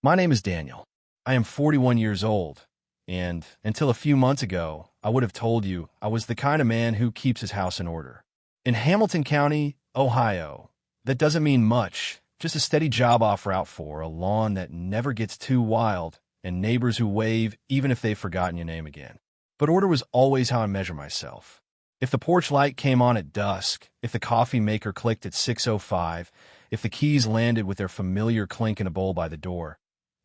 My name is Daniel. I am 41 years old, and until a few months ago, I would have told you I was the kind of man who keeps his house in order. In Hamilton County, Ohio, that doesn't mean much, just a steady job offer out for, a lawn that never gets too wild, and neighbors who wave even if they've forgotten your name again. But order was always how I measure myself. If the porch light came on at dusk, if the coffee maker clicked at 6:05, if the keys landed with their familiar clink in a bowl by the door,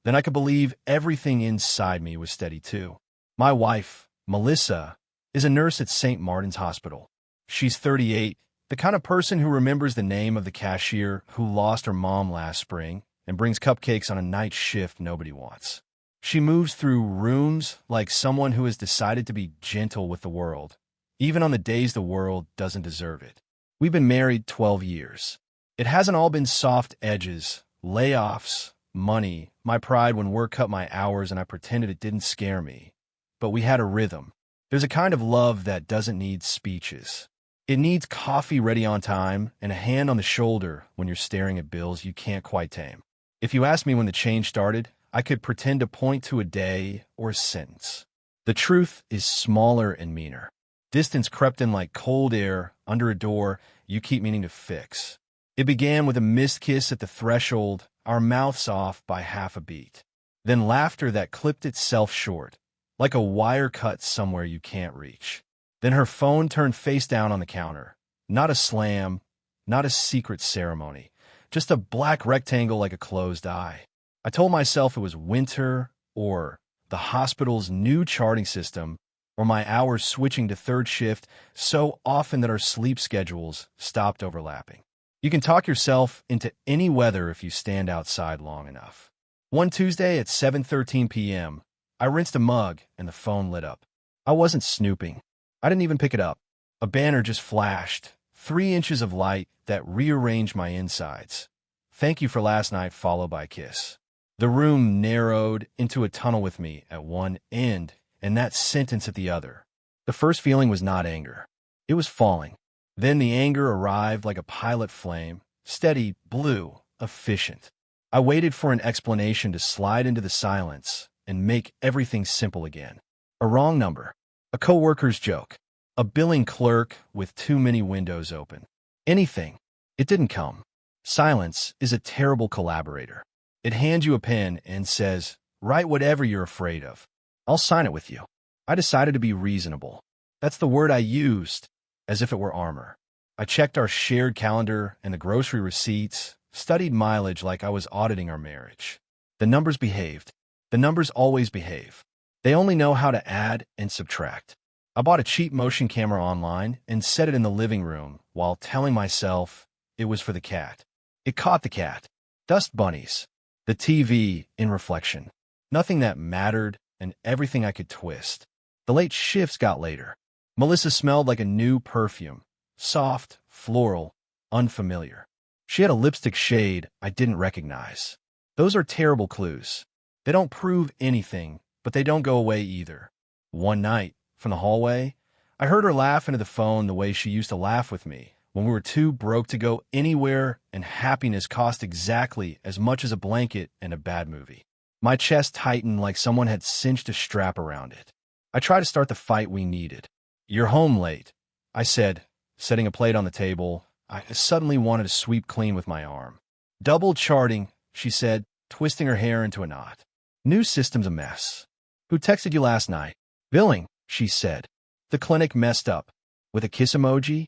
then I could believe everything inside me was steady too. My wife, Melissa, is a nurse at St. Martin's Hospital. She's 38, the kind of person who remembers the name of the cashier who lost her mom last spring and brings cupcakes on a night shift nobody wants. She moves through rooms like someone who has decided to be gentle with the world, even on the days the world doesn't deserve it. We've been married 12 years. It hasn't all been soft edges, layoffs, money, my pride when work cut my hours and I pretended it didn't scare me. But we had a rhythm. There's a kind of love that doesn't need speeches. It needs coffee ready on time and a hand on the shoulder when you're staring at bills you can't quite tame. If you asked me when the change started, I could pretend to point to a day or a sentence. The truth is smaller and meaner. Distance crept in like cold air under a door you keep meaning to fix. It began with a missed kiss at the threshold, our mouths off by half a beat. Then laughter that clipped itself short, like a wire cut somewhere you can't reach. Then her phone turned face down on the counter. Not a slam, not a secret ceremony, just a black rectangle like a closed eye. I told myself it was winter, or the hospital's new charting system, or my hours switching to third shift so often that our sleep schedules stopped overlapping. You can talk yourself into any weather if you stand outside long enough. One Tuesday at 7:13 p.m., I rinsed a mug and the phone lit up. I wasn't snooping. I didn't even pick it up. A banner just flashed, 3 inches of light that rearranged my insides. Thank you for last night, followed by a kiss. The room narrowed into a tunnel with me at one end and that sentence at the other. The first feeling was not anger. It was falling. Then the anger arrived like a pilot flame, steady, blue, efficient. I waited for an explanation to slide into the silence and make everything simple again. A wrong number, a coworker's joke, a billing clerk with too many windows open. Anything. It didn't come. Silence is a terrible collaborator. It hands you a pen and says, write whatever you're afraid of. I'll sign it with you. I decided to be reasonable. That's the word I used, as if it were armor. I checked our shared calendar and the grocery receipts, studied mileage like I was auditing our marriage. The numbers behaved. The numbers always behave. They only know how to add and subtract. I bought a cheap motion camera online and set it in the living room while telling myself it was for the cat. It caught the cat. Dust bunnies. The TV in reflection. Nothing that mattered and everything I could twist. The late shifts got later. Melissa smelled like a new perfume. Soft, floral, unfamiliar. She had a lipstick shade I didn't recognize. Those are terrible clues. They don't prove anything, but they don't go away either. One night, from the hallway, I heard her laugh into the phone the way she used to laugh with me when we were too broke to go anywhere and happiness cost exactly as much as a blanket and a bad movie. My chest tightened like someone had cinched a strap around it. I tried to start the fight we needed. You're home late, I said, setting a plate on the table. I suddenly wanted to sweep clean with my arm. Double charting, she said, twisting her hair into a knot. New system's a mess. Who texted you last night? Billing, she said. The clinic messed up. With a kiss emoji?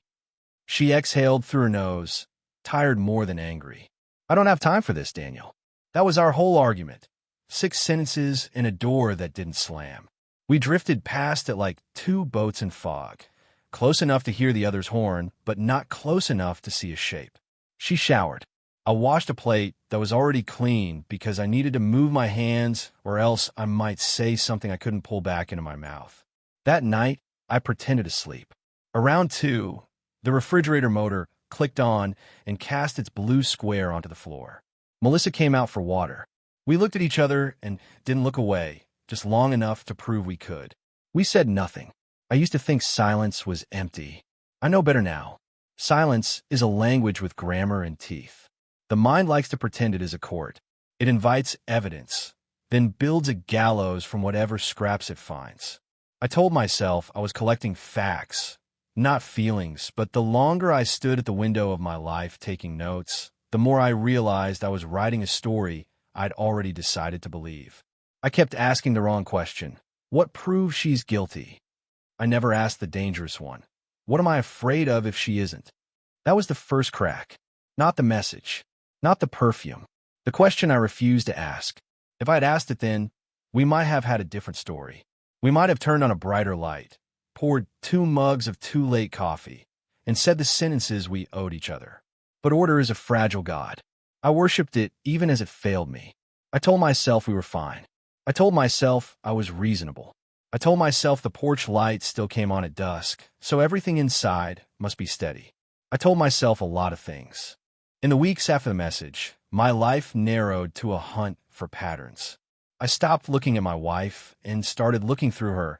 She exhaled through her nose, tired more than angry. I don't have time for this, Daniel. That was our whole argument. 6 sentences in a door that didn't slam. We drifted past it like 2 boats in fog, close enough to hear the other's horn, but not close enough to see a shape. She showered. I washed a plate that was already clean because I needed to move my hands or else I might say something I couldn't pull back into my mouth. That night, I pretended to sleep. Around 2, the refrigerator motor clicked on and cast its blue square onto the floor. Melissa came out for water. We looked at each other and didn't look away, just long enough to prove we could. We said nothing. I used to think silence was empty. I know better now. Silence is a language with grammar and teeth. The mind likes to pretend it is a court. It invites evidence, then builds a gallows from whatever scraps it finds. I told myself I was collecting facts, not feelings, but the longer I stood at the window of my life taking notes, the more I realized I was writing a story I'd already decided to believe. I kept asking the wrong question. What proves she's guilty? I never asked the dangerous one. What am I afraid of if she isn't? That was the first crack. Not the message. Not the perfume. The question I refused to ask. If I had asked it then, we might have had a different story. We might have turned on a brighter light, poured 2 mugs of too late coffee, and said the sentences we owed each other. But order is a fragile god. I worshipped it even as it failed me. I told myself we were fine. I told myself I was reasonable. I told myself the porch light still came on at dusk, so everything inside must be steady. I told myself a lot of things. In the weeks after the message, my life narrowed to a hunt for patterns. I stopped looking at my wife and started looking through her,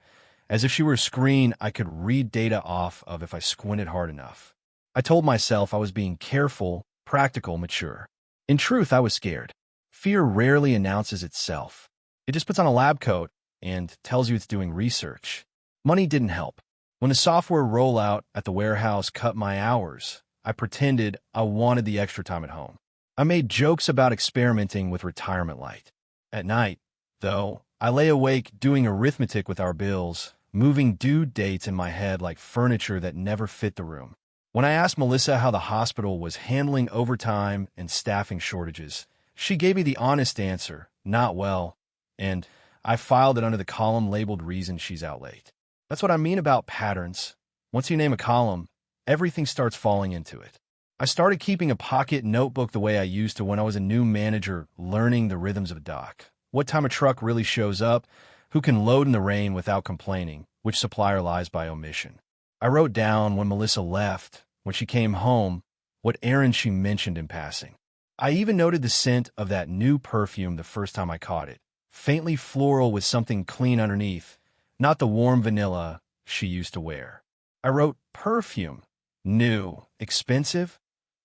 as if she were a screen I could read data off of if I squinted hard enough. I told myself I was being careful, practical, mature. In truth, I was scared. Fear rarely announces itself. It just puts on a lab coat and tells you it's doing research. Money didn't help. When the software rollout at the warehouse cut my hours, I pretended I wanted the extra time at home. I made jokes about experimenting with retirement light. At night, though, I lay awake doing arithmetic with our bills, moving due dates in my head like furniture that never fit the room. When I asked Melissa how the hospital was handling overtime and staffing shortages, she gave me the honest answer, not well, and I filed it under the column labeled reason she's out late. That's what I mean about patterns. Once you name a column, everything starts falling into it. I started keeping a pocket notebook the way I used to when I was a new manager learning the rhythms of a dock. What time a truck really shows up, who can load in the rain without complaining, which supplier lies by omission. I wrote down when Melissa left, when she came home, what errand she mentioned in passing. I even noted the scent of that new perfume the first time I caught it, faintly floral with something clean underneath, not the warm vanilla she used to wear. I wrote perfume, new, expensive,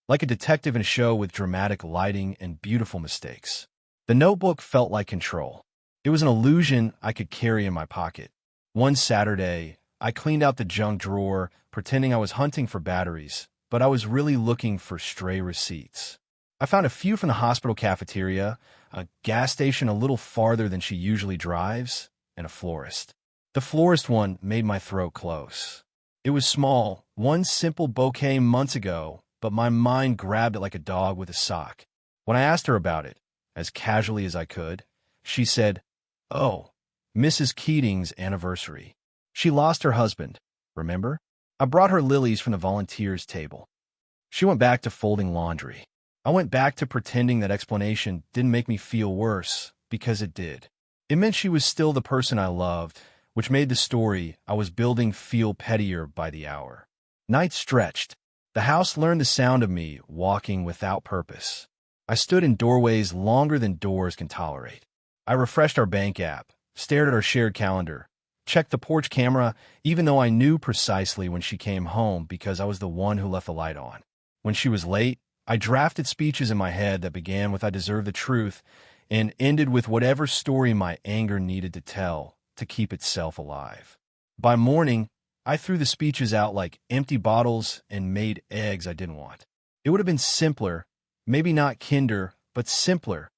like a detective in a show with dramatic lighting and beautiful mistakes. The notebook felt like control. It was an illusion I could carry in my pocket. One Saturday, I cleaned out the junk drawer, pretending I was hunting for batteries, but I was really looking for stray receipts. I found a few from the hospital cafeteria, a gas station a little farther than she usually drives, and a florist. The florist one made my throat close. It was small, one simple bouquet months ago, but my mind grabbed it like a dog with a sock. When I asked her about it, as casually as I could, she said, "Oh, Mrs. Keating's anniversary. She lost her husband, remember? I brought her lilies from the volunteers' table." She went back to folding laundry. I went back to pretending that explanation didn't make me feel worse, because it did. It meant she was still the person I loved, which made the story I was building feel pettier by the hour. Night stretched. The house learned the sound of me walking without purpose. I stood in doorways longer than doors can tolerate. I refreshed our bank app, stared at our shared calendar, checked the porch camera, even though I knew precisely when she came home because I was the one who left the light on. When she was late, I drafted speeches in my head that began with "I deserve the truth" and ended with whatever story my anger needed to tell to keep itself alive. By morning, I threw the speeches out like empty bottles and made eggs I didn't want. It would have been simpler, maybe not kinder, but simpler,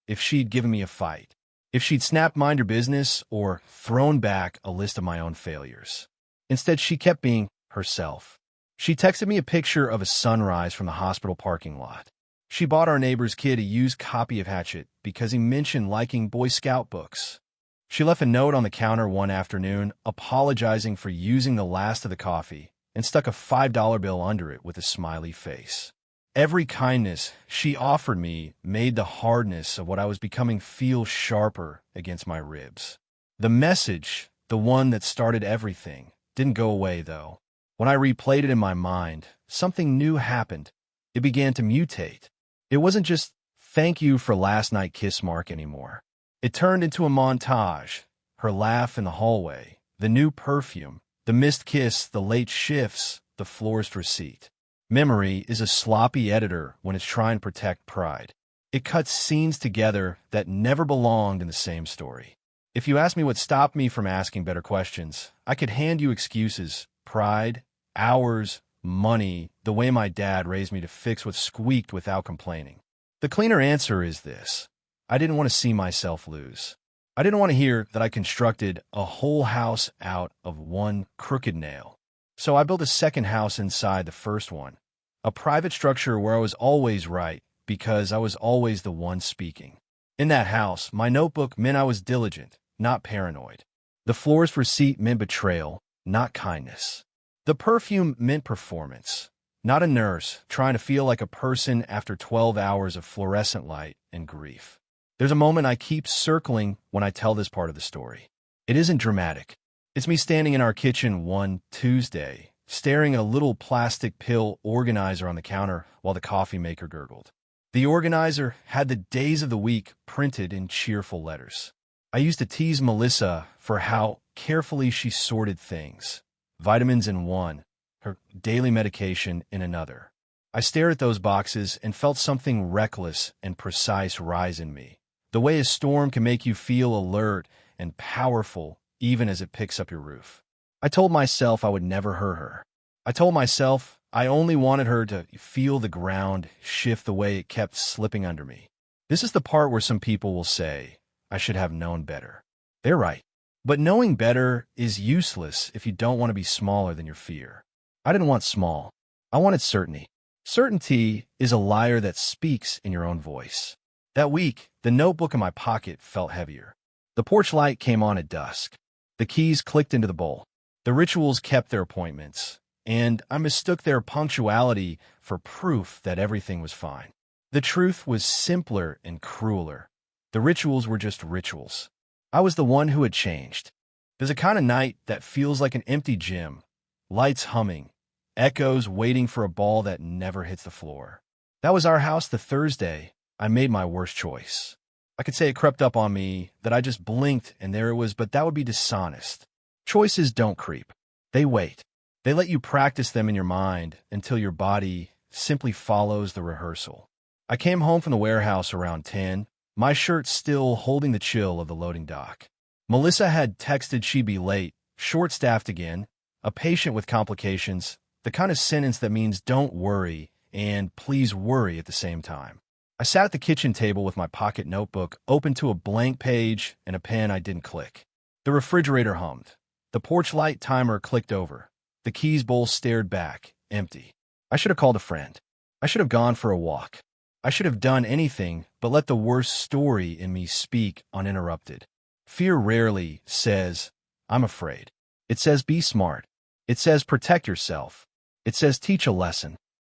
if she'd given me a fight. If she'd snapped "mind your business" or thrown back a list of my own failures. Instead, she kept being herself. She texted me a picture of a sunrise from the hospital parking lot. She bought our neighbor's kid a used copy of Hatchet because he mentioned liking Boy Scout books. She left a note on the counter one afternoon apologizing for using the last of the coffee and stuck a $5 bill under it with a smiley face. Every kindness she offered me made the hardness of what I was becoming feel sharper against my ribs. The message, the one that started everything, didn't go away, though. When I replayed it in my mind, something new happened. It began to mutate. It wasn't just "thank you for last night kiss mark" anymore. It turned into a montage. Her laugh in the hallway, the new perfume, the missed kiss, the late shifts, the florist receipt. Memory is a sloppy editor when it's trying to protect pride. It cuts scenes together that never belonged in the same story. If you ask me what stopped me from asking better questions, I could hand you excuses, pride, hours, money, the way my dad raised me to fix what squeaked without complaining. The cleaner answer is this: I didn't want to see myself lose. I didn't want to hear that I constructed a whole house out of one crooked nail. So I built a second house inside the first one, a private structure where I was always right because I was always the one speaking. In that house, my notebook meant I was diligent, not paranoid. The florist receipt meant betrayal, not kindness. The perfume meant performance, not a nurse trying to feel like a person after 12 hours of fluorescent light and grief. There's a moment I keep circling when I tell this part of the story. It isn't dramatic. It's me standing in our kitchen one Tuesday, staring at a little plastic pill organizer on the counter while the coffee maker gurgled. The organizer had the days of the week printed in cheerful letters. I used to tease Melissa for how carefully she sorted things. Vitamins in one, her daily medication in another. I stared at those boxes and felt something reckless and precise rise in me. The way a storm can make you feel alert and powerful even as it picks up your roof. I told myself I would never hurt her. I told myself I only wanted her to feel the ground shift the way it kept slipping under me. This is the part where some people will say, I should have known better. They're right. But knowing better is useless if you don't want to be smaller than your fear. I didn't want small. I wanted certainty. Certainty is a liar that speaks in your own voice. That week, the notebook in my pocket felt heavier. The porch light came on at dusk. The keys clicked into the bowl. The rituals kept their appointments, and I mistook their punctuality for proof that everything was fine. The truth was simpler and crueler. The rituals were just rituals. I was the one who had changed. There's a kind of night that feels like an empty gym, lights humming, echoes waiting for a ball that never hits the floor. That was our house the Thursday I made my worst choice. I could say it crept up on me, that I just blinked and there it was, but that would be dishonest. Choices don't creep. They wait. They let you practice them in your mind until your body simply follows the rehearsal. I came home from the warehouse around 10, my shirt still holding the chill of the loading dock. Melissa had texted she'd be late, short-staffed again, a patient with complications, the kind of sentence that means don't worry and please worry at the same time. I sat at the kitchen table with my pocket notebook open to a blank page and a pen I didn't click. The refrigerator hummed. The porch light timer clicked over. The keys bowl stared back, empty. I should have called a friend. I should have gone for a walk. I should have done anything but let the worst story in me speak uninterrupted. Fear rarely says, I'm afraid. It says be smart. It says protect yourself. It says teach a lesson.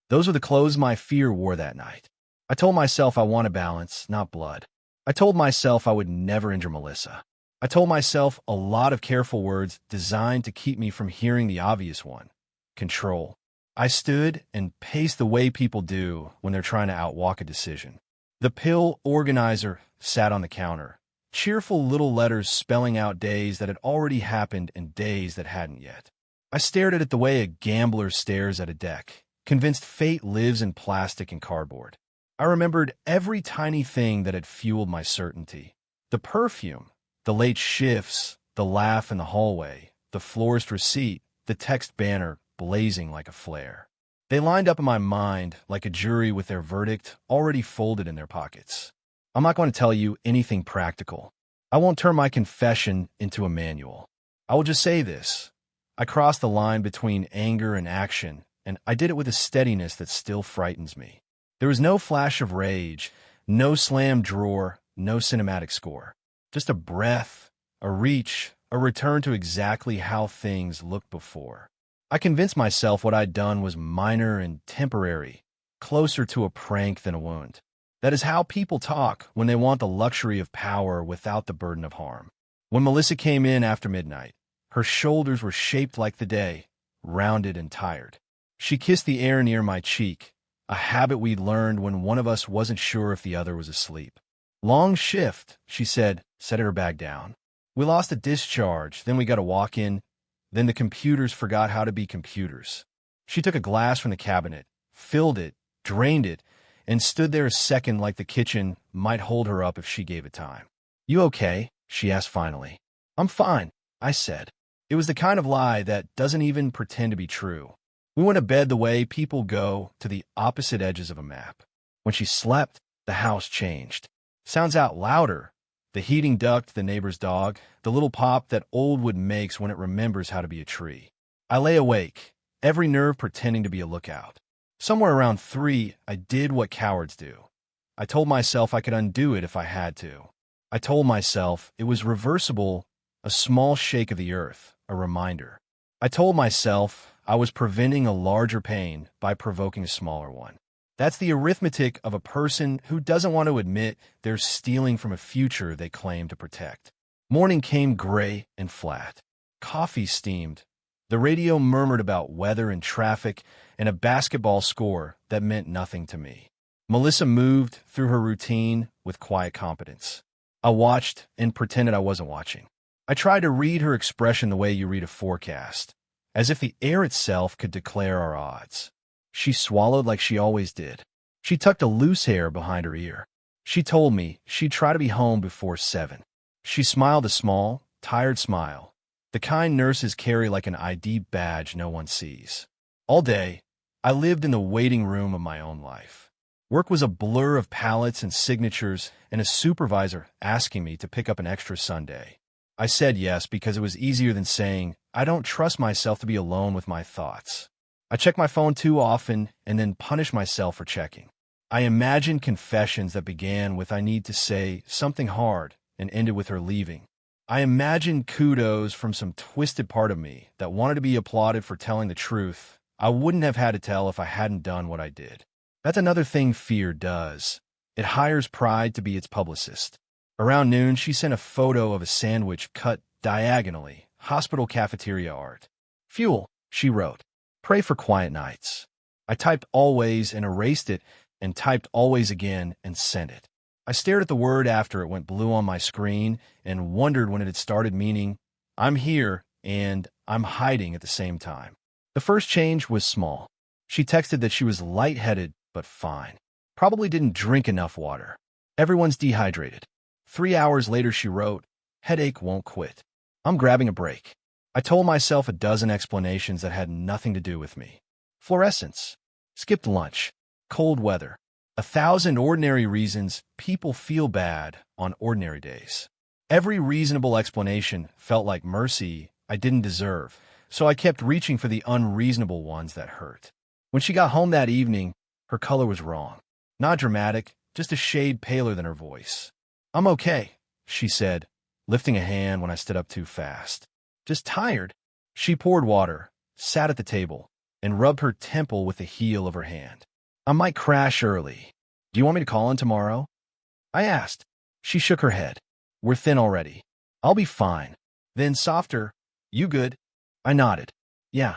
Those are the clothes my fear wore that night. I told myself I wanted balance, not blood. I told myself I would never injure Melissa. I told myself a lot of careful words designed to keep me from hearing the obvious one: control. I stood and paced the way people do when they're trying to outwalk a decision. The pill organizer sat on the counter, cheerful little letters spelling out days that had already happened and days that hadn't yet. I stared at it the way a gambler stares at a deck, convinced fate lives in plastic and cardboard. I remembered every tiny thing that had fueled my certainty. The perfume, the late shifts, the laugh in the hallway, the florist receipt, the text banner blazing like a flare. They lined up in my mind like a jury with their verdict already folded in their pockets. I'm not going to tell you anything practical. I won't turn my confession into a manual. I will just say this. I crossed the line between anger and action, and I did it with a steadiness that still frightens me. There was no flash of rage, no slammed drawer, no cinematic score. Just a breath, a reach, a return to exactly how things looked before. I convinced myself what I'd done was minor and temporary, closer to a prank than a wound. That is how people talk when they want the luxury of power without the burden of harm. When Melissa came in after midnight, her shoulders were shaped like the day, rounded and tired. She kissed the air near my cheek, a habit we'd learned when one of us wasn't sure if the other was asleep. Long shift, she said, setting her bag down. We lost a discharge, then we got a walk-in, then the computers forgot how to be computers. She took a glass from the cabinet, filled it, drained it, and stood there a second like the kitchen might hold her up if she gave it time. "You okay?" she asked finally. "I'm fine," I said. It was the kind of lie that doesn't even pretend to be true. We went to bed the way people go to the opposite edges of a map. When she slept, the house changed. Sounds out louder. The heating ducked the neighbor's dog, the little pop that old wood makes when it remembers how to be a tree. I lay awake, every nerve pretending to be a lookout. Somewhere around 3, I did what cowards do. I told myself I could undo it if I had to. I told myself it was reversible, a small shake of the earth, a reminder. I told myself I was preventing a larger pain by provoking a smaller one. That's the arithmetic of a person who doesn't want to admit they're stealing from a future they claim to protect. Morning came gray and flat. Coffee steamed. The radio murmured about weather and traffic and a basketball score that meant nothing to me. Melissa moved through her routine with quiet competence. I watched and pretended I wasn't watching. I tried to read her expression the way you read a forecast, as if the air itself could declare our odds. She swallowed like she always did. She tucked a loose hair behind her ear. She told me she'd try to be home before 7. She smiled a small, tired smile, the kind nurses carry like an ID badge no one sees. All day, I lived in the waiting room of my own life. Work was a blur of pallets and signatures and a supervisor asking me to pick up an extra Sunday. I said yes because it was easier than saying, I don't trust myself to be alone with my thoughts. I check my phone too often and then punish myself for checking. I imagined confessions that began with I need to say something hard and ended with her leaving. I imagined kudos from some twisted part of me that wanted to be applauded for telling the truth I wouldn't have had to tell if I hadn't done what I did. That's another thing fear does. It hires pride to be its publicist. Around noon, she sent a photo of a sandwich cut diagonally, hospital cafeteria art. Fuel, she wrote. Pray for quiet nights. I typed always and erased it and typed always again and sent it. I stared at the word after it went blue on my screen and wondered when it had started meaning I'm here and I'm hiding at the same time. The first change was small. She texted that she was lightheaded but fine. Probably didn't drink enough water. Everyone's dehydrated. 3 hours later she wrote, headache won't quit. I'm grabbing a break. I told myself a dozen explanations that had nothing to do with me. Fluorescence. Skipped lunch. Cold weather. 1,000 ordinary reasons people feel bad on ordinary days. Every reasonable explanation felt like mercy I didn't deserve, so I kept reaching for the unreasonable ones that hurt. When she got home that evening, her color was wrong. Not dramatic, just a shade paler than her voice. I'm okay, she said, lifting a hand when I stood up too fast. Just tired. She poured water, sat at the table, and rubbed her temple with the heel of her hand. I might crash early. Do you want me to call in tomorrow? I asked. She shook her head. We're thin already. I'll be fine. Then softer. You good? I nodded. Yeah.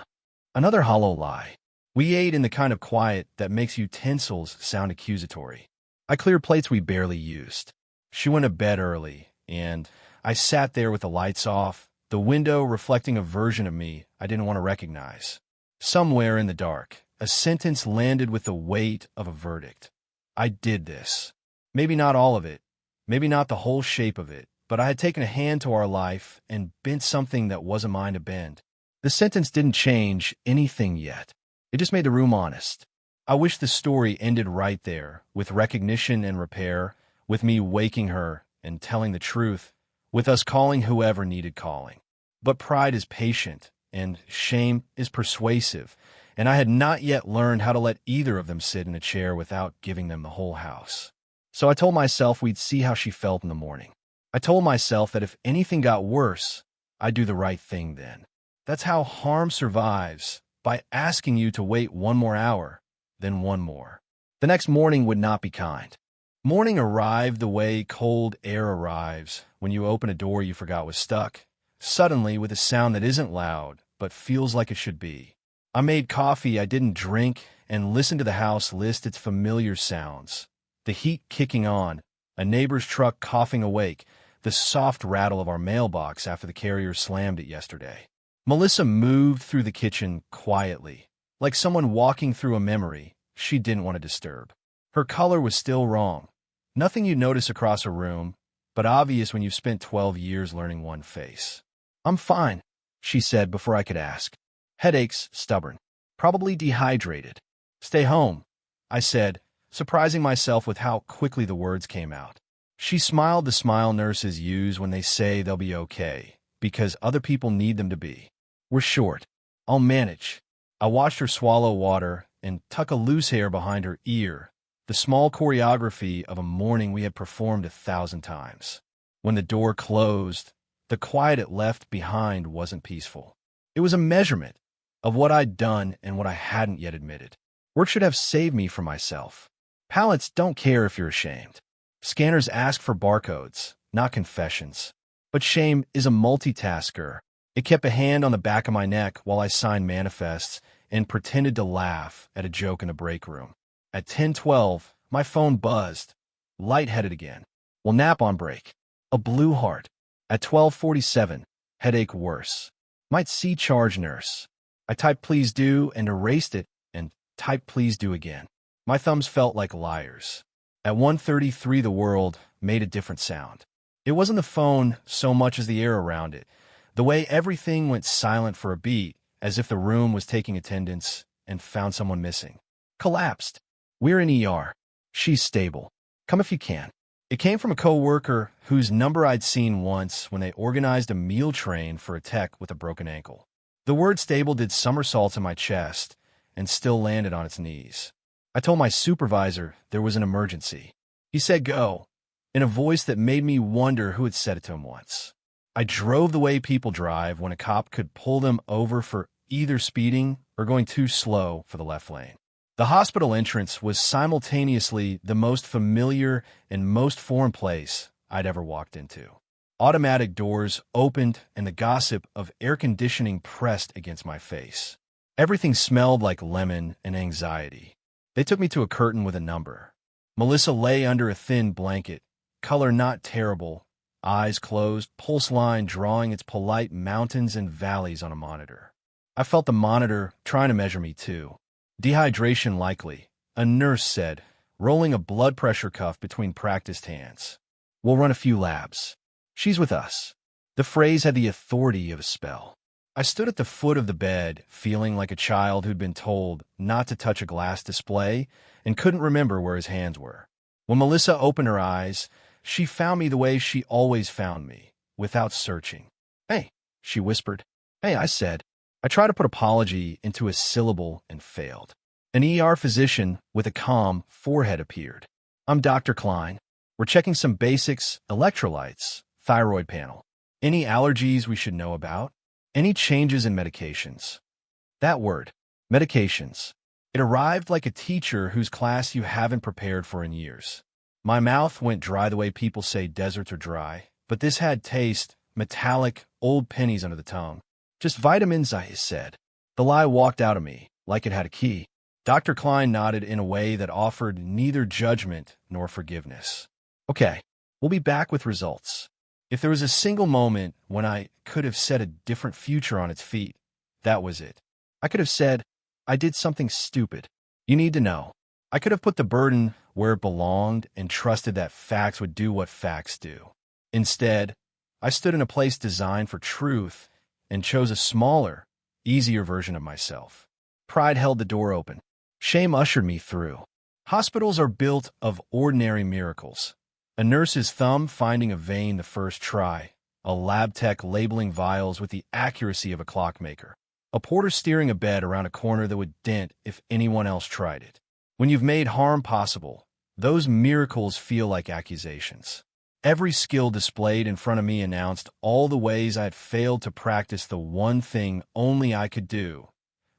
Another hollow lie. We ate in the kind of quiet that makes utensils sound accusatory. I cleared plates we barely used. She went to bed early, and I sat there with the lights off, the window reflecting a version of me I didn't want to recognize. Somewhere in the dark, a sentence landed with the weight of a verdict. I did this. Maybe not all of it, maybe not the whole shape of it, but I had taken a hand to our life and bent something that wasn't mine to bend. The sentence didn't change anything yet. It just made the room honest. I wish the story ended right there, with recognition and repair, with me waking her and telling the truth, with us calling whoever needed calling. But pride is patient, and shame is persuasive, and I had not yet learned how to let either of them sit in a chair without giving them the whole house. So I told myself we'd see how she felt in the morning. I told myself that if anything got worse, I'd do the right thing then. That's how harm survives, by asking you to wait one more hour, then one more. The next morning would not be kind. Morning arrived the way cold air arrives when you open a door you forgot was stuck, suddenly with a sound that isn't loud, but feels like it should be. I made coffee I didn't drink and listened to the house list its familiar sounds. The heat kicking on, a neighbor's truck coughing awake, the soft rattle of our mailbox after the carrier slammed it yesterday. Melissa moved through the kitchen quietly, like someone walking through a memory she didn't want to disturb. Her color was still wrong. Nothing you'd notice across a room, but obvious when you've spent 12 years learning one face. "I'm fine," she said before I could ask. "Headaches, stubborn. Probably dehydrated. Stay home," I said, surprising myself with how quickly the words came out. She smiled the smile nurses use when they say they'll be okay, because other people need them to be. "We're short. I'll manage." I watched her swallow water and tuck a loose hair behind her ear, the small choreography of a morning we had performed 1,000 times. When the door closed, the quiet it left behind wasn't peaceful. It was a measurement of what I'd done and what I hadn't yet admitted. Work should have saved me from myself. Pallets don't care if you're ashamed. Scanners ask for barcodes, not confessions. But shame is a multitasker. It kept a hand on the back of my neck while I signed manifests and pretended to laugh at a joke in the break room. At 10:12, my phone buzzed. Lightheaded again. "We'll nap on break." A blue heart. At 12:47, headache worse. "Might see charge nurse." I typed "please do" and erased it and typed "please do" again. My thumbs felt like liars. At 1:33, the world made a different sound. It wasn't the phone so much as the air around it, the way everything went silent for a beat, as if the room was taking attendance and found someone missing. "Collapsed. We're in ER. She's stable. Come if you can." It came from a coworker whose number I'd seen once when they organized a meal train for a tech with a broken ankle. The word stable did somersaults in my chest and still landed on its knees. I told my supervisor there was an emergency. He said go, in a voice that made me wonder who had said it to him once. I drove the way people drive when a cop could pull them over for either speeding or going too slow for the left lane. The hospital entrance was simultaneously the most familiar and most foreign place I'd ever walked into. Automatic doors opened and the gossip of air conditioning pressed against my face. Everything smelled like lemon and anxiety. They took me to a curtain with a number. Melissa lay under a thin blanket, color not terrible, eyes closed, pulse line drawing its polite mountains and valleys on a monitor. I felt the monitor trying to measure me too. "Dehydration likely," a nurse said, rolling a blood pressure cuff between practiced hands. "We'll run a few labs. She's with us." The phrase had the authority of a spell. I stood at the foot of the bed, feeling like a child who'd been told not to touch a glass display and couldn't remember where his hands were. When Melissa opened her eyes, she found me the way she always found me, without searching. "Hey," she whispered. "Hey," I said. I tried to put apology into a syllable and failed. An ER physician with a calm forehead appeared. "I'm Dr. Klein. We're checking some basics, electrolytes, thyroid panel. Any allergies we should know about? Any changes in medications?" That word, medications. It arrived like a teacher whose class you haven't prepared for in years. My mouth went dry the way people say deserts are dry, but this had taste, metallic, old pennies under the tongue. "Just vitamins," I said. The lie walked out of me, like it had a key. Dr. Klein nodded in a way that offered neither judgment nor forgiveness. "Okay, we'll be back with results." If there was a single moment when I could have set a different future on its feet, that was it. I could have said, "I did something stupid. You need to know." I could have put the burden where it belonged and trusted that facts would do what facts do. Instead, I stood in a place designed for truth and chose a smaller, easier version of myself. Pride held the door open. Shame ushered me through. Hospitals are built of ordinary miracles. A nurse's thumb finding a vein the first try, a lab tech labeling vials with the accuracy of a clockmaker, a porter steering a bed around a corner that would dent if anyone else tried it. When you've made harm possible, those miracles feel like accusations. Every skill displayed in front of me announced all the ways I had failed to practice the one thing only I could do,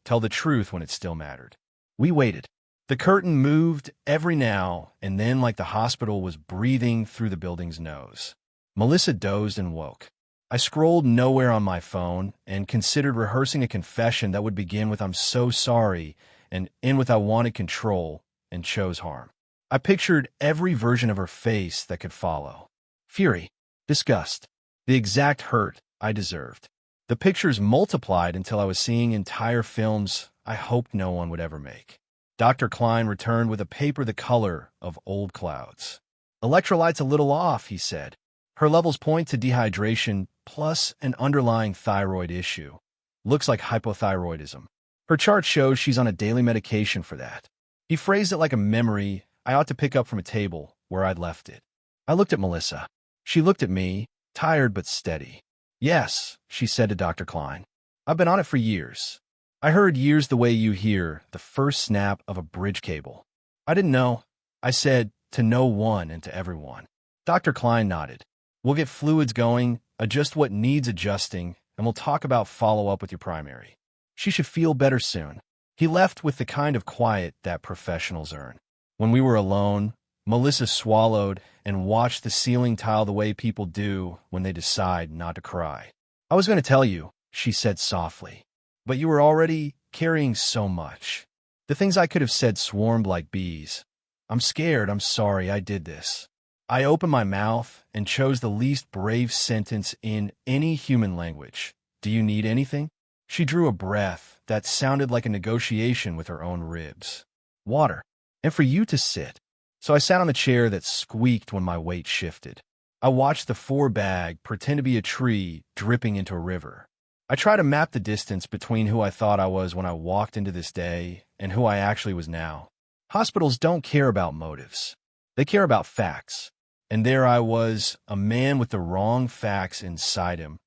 tell the truth when it still mattered. We waited. The curtain moved every now and then like the hospital was breathing through the building's nose. Melissa dozed and woke. I scrolled nowhere on my phone and considered rehearsing a confession that would begin with "I'm so sorry" and end with "I wanted control," and chose harm. I pictured every version of her face that could follow. Fury, disgust, the exact hurt I deserved. The pictures multiplied until I was seeing entire films I hoped no one would ever make. Dr. Klein returned with a paper the color of old clouds. Electrolytes a little off, he said. Her levels point to dehydration plus an underlying thyroid issue. Looks like hypothyroidism. Her chart shows she's on a daily medication for that. He phrased it like a memory I ought to pick up from a table where I'd left it. I looked at Melissa. She looked at me, tired but steady. Yes, she said to Dr. Klein. I've been on it for years. I heard years the way you hear the first snap of a bridge cable. I didn't know. I said, to no one and to everyone. Dr. Klein nodded. We'll get fluids going, adjust what needs adjusting, and we'll talk about follow-up with your primary. She should feel better soon. He left with the kind of quiet that professionals earn. When we were alone, Melissa swallowed and watched the ceiling tile the way people do when they decide not to cry. I was going to tell you, she said softly, but you were already carrying so much. The things I could have said swarmed like bees. I'm scared, I'm sorry I did this. I opened my mouth and chose the least brave sentence in any human language. Do you need anything? She drew a breath that sounded like a negotiation with her own ribs. Water. And for you to sit. So I sat on the chair that squeaked when my weight shifted. I watched the 4-bag pretend to be a tree dripping into a river. I tried to map the distance between who I thought I was when I walked into this day and who I actually was now. Hospitals don't care about motives. They care about facts. And there I was, a man with the wrong facts inside him,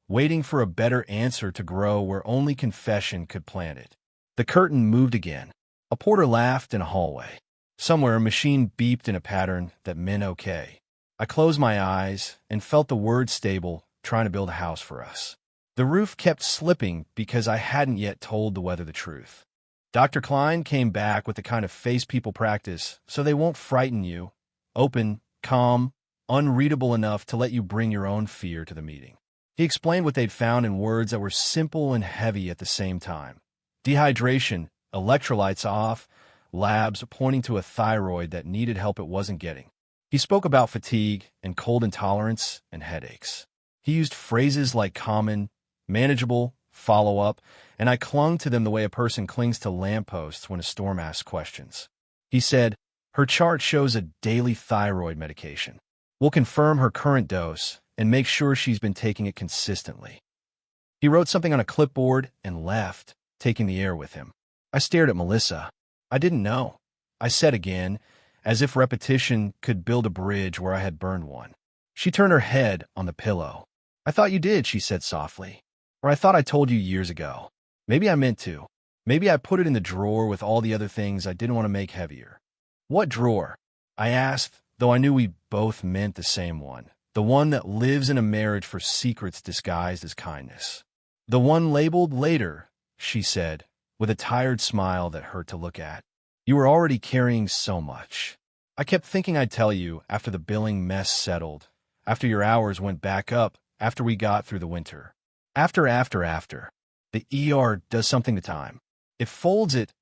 waiting for a better answer to grow where only confession could plant it. The curtain moved again. A porter laughed in a hallway. Somewhere a machine beeped in a pattern that meant okay. I closed my eyes and felt the word stable trying to build a house for us. The roof kept slipping because I hadn't yet told the weather the truth. Dr. Klein came back with the kind of face people practice so they won't frighten you. Open, calm, unreadable enough to let you bring your own fear to the meeting. He explained what they'd found in words that were simple and heavy at the same time. Dehydration, electrolytes off, labs pointing to a thyroid that needed help it wasn't getting. He spoke about fatigue and cold intolerance and headaches. He used phrases like common, manageable, follow-up, and I clung to them the way a person clings to lampposts when a storm asks questions. He said, her chart shows a daily thyroid medication. We'll confirm her current dose and make sure she's been taking it consistently. He wrote something on a clipboard and left, taking the air with him. I stared at Melissa. I didn't know. I said again, as if repetition could build a bridge where I had burned one. She turned her head on the pillow. I thought you did, she said softly. Or I thought I told you years ago. Maybe I meant to. Maybe I put it in the drawer with all the other things I didn't want to make heavier. What drawer? I asked, though I knew we both meant the same one. The one that lives in a marriage for secrets disguised as kindness. The one labeled later, she said, with a tired smile that hurt to look at. You were already carrying so much. I kept thinking I'd tell you after the billing mess settled, after your hours went back up, after we got through the winter. After. The ER does something to time. It folds it,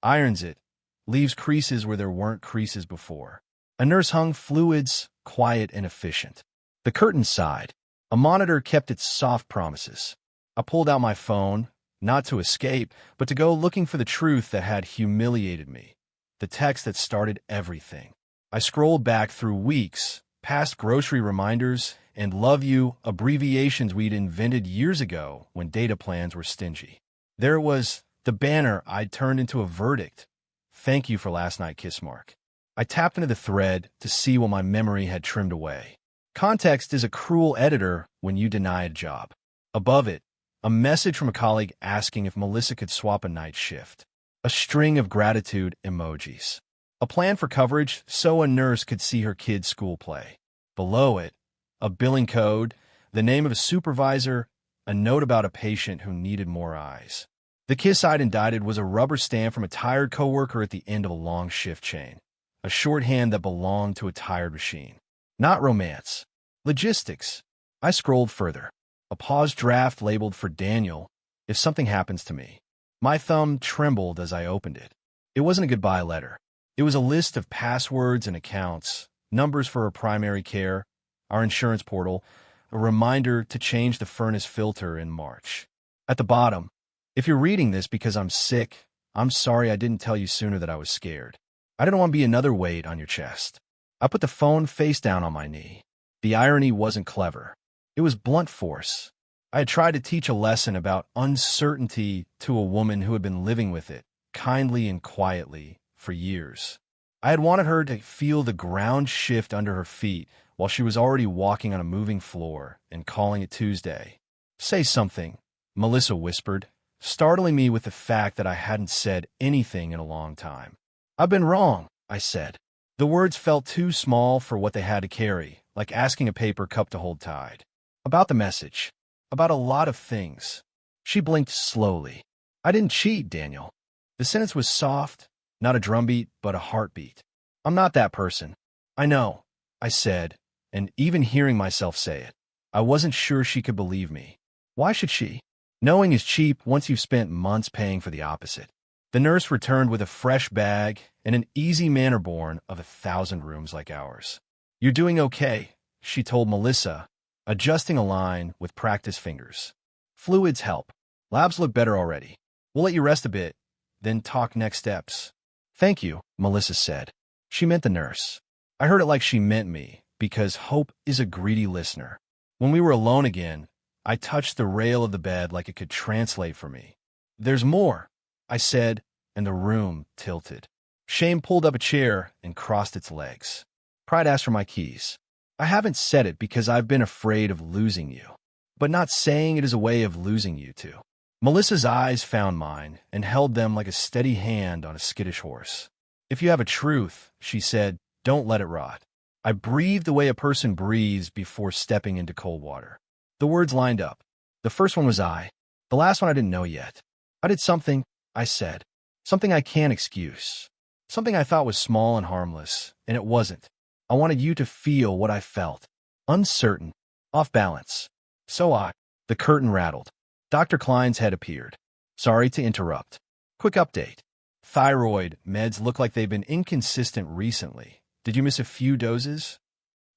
irons it, leaves creases where there weren't creases before. A nurse hung fluids, quiet and efficient. The curtain sighed. A monitor kept its soft promises. I pulled out my phone, not to escape, but to go looking for the truth that had humiliated me. The text that started everything. I scrolled back through weeks, past grocery reminders, and love you abbreviations we'd invented years ago when data plans were stingy. There was the banner I'd turned into a verdict. Thank you for last night, kiss mark. I tapped into the thread to see what my memory had trimmed away. Context is a cruel editor when you deny a job. Above it, a message from a colleague asking if Melissa could swap a night shift. A string of gratitude emojis. A plan for coverage so a nurse could see her kid's school play. Below it, a billing code, the name of a supervisor, a note about a patient who needed more eyes. The kiss I'd indicted was a rubber stamp from a tired coworker at the end of a long shift chain. A shorthand that belonged to a tired machine. Not romance. Logistics. I scrolled further. A paused draft labeled for Daniel, if something happens to me. My thumb trembled as I opened it. It wasn't a goodbye letter. It was a list of passwords and accounts, numbers for her primary care, our insurance portal, a reminder to change the furnace filter in March. At the bottom, if you're reading this because I'm sick, I'm sorry I didn't tell you sooner that I was scared. I didn't want to be another weight on your chest. I put the phone face down on my knee. The irony wasn't clever. It was blunt force. I had tried to teach a lesson about uncertainty to a woman who had been living with it, kindly and quietly, for years. I had wanted her to feel the ground shift under her feet while she was already walking on a moving floor and calling it Tuesday. Say something, Melissa whispered, startling me with the fact that I hadn't said anything in a long time. I've been wrong, I said. The words felt too small for what they had to carry, like asking a paper cup to hold tide. About the message. About a lot of things. She blinked slowly. I didn't cheat, Daniel. The sentence was soft, not a drumbeat, but a heartbeat. I'm not that person. I know, I said, and even hearing myself say it, I wasn't sure she could believe me. Why should she? Knowing is cheap once you've spent months paying for the opposite. The nurse returned with a fresh bag and an easy manner born of 1,000 rooms like ours. You're doing okay, she told Melissa, adjusting a line with practiced fingers. Fluids help. Labs look better already. We'll let you rest a bit, then talk next steps. Thank you, Melissa said. She meant the nurse. I heard it like she meant me, because Hope is a greedy listener. When we were alone again, I touched the rail of the bed like it could translate for me. There's more, I said, and the room tilted. Shame pulled up a chair and crossed its legs. Pride asked for my keys. I haven't said it because I've been afraid of losing you, but not saying it is a way of losing you too. Melissa's eyes found mine and held them like a steady hand on a skittish horse. If you have a truth, she said, don't let it rot. I breathed the way a person breathes before stepping into cold water. The words lined up. The first one was I. The last one I didn't know yet. I did something, I said. Something I can't excuse. Something I thought was small and harmless, and it wasn't. I wanted you to feel what I felt. Uncertain. Off balance. The curtain rattled. Dr. Klein's head appeared. Sorry to interrupt. Quick update. Thyroid meds look like they've been inconsistent recently. Did you miss a few doses?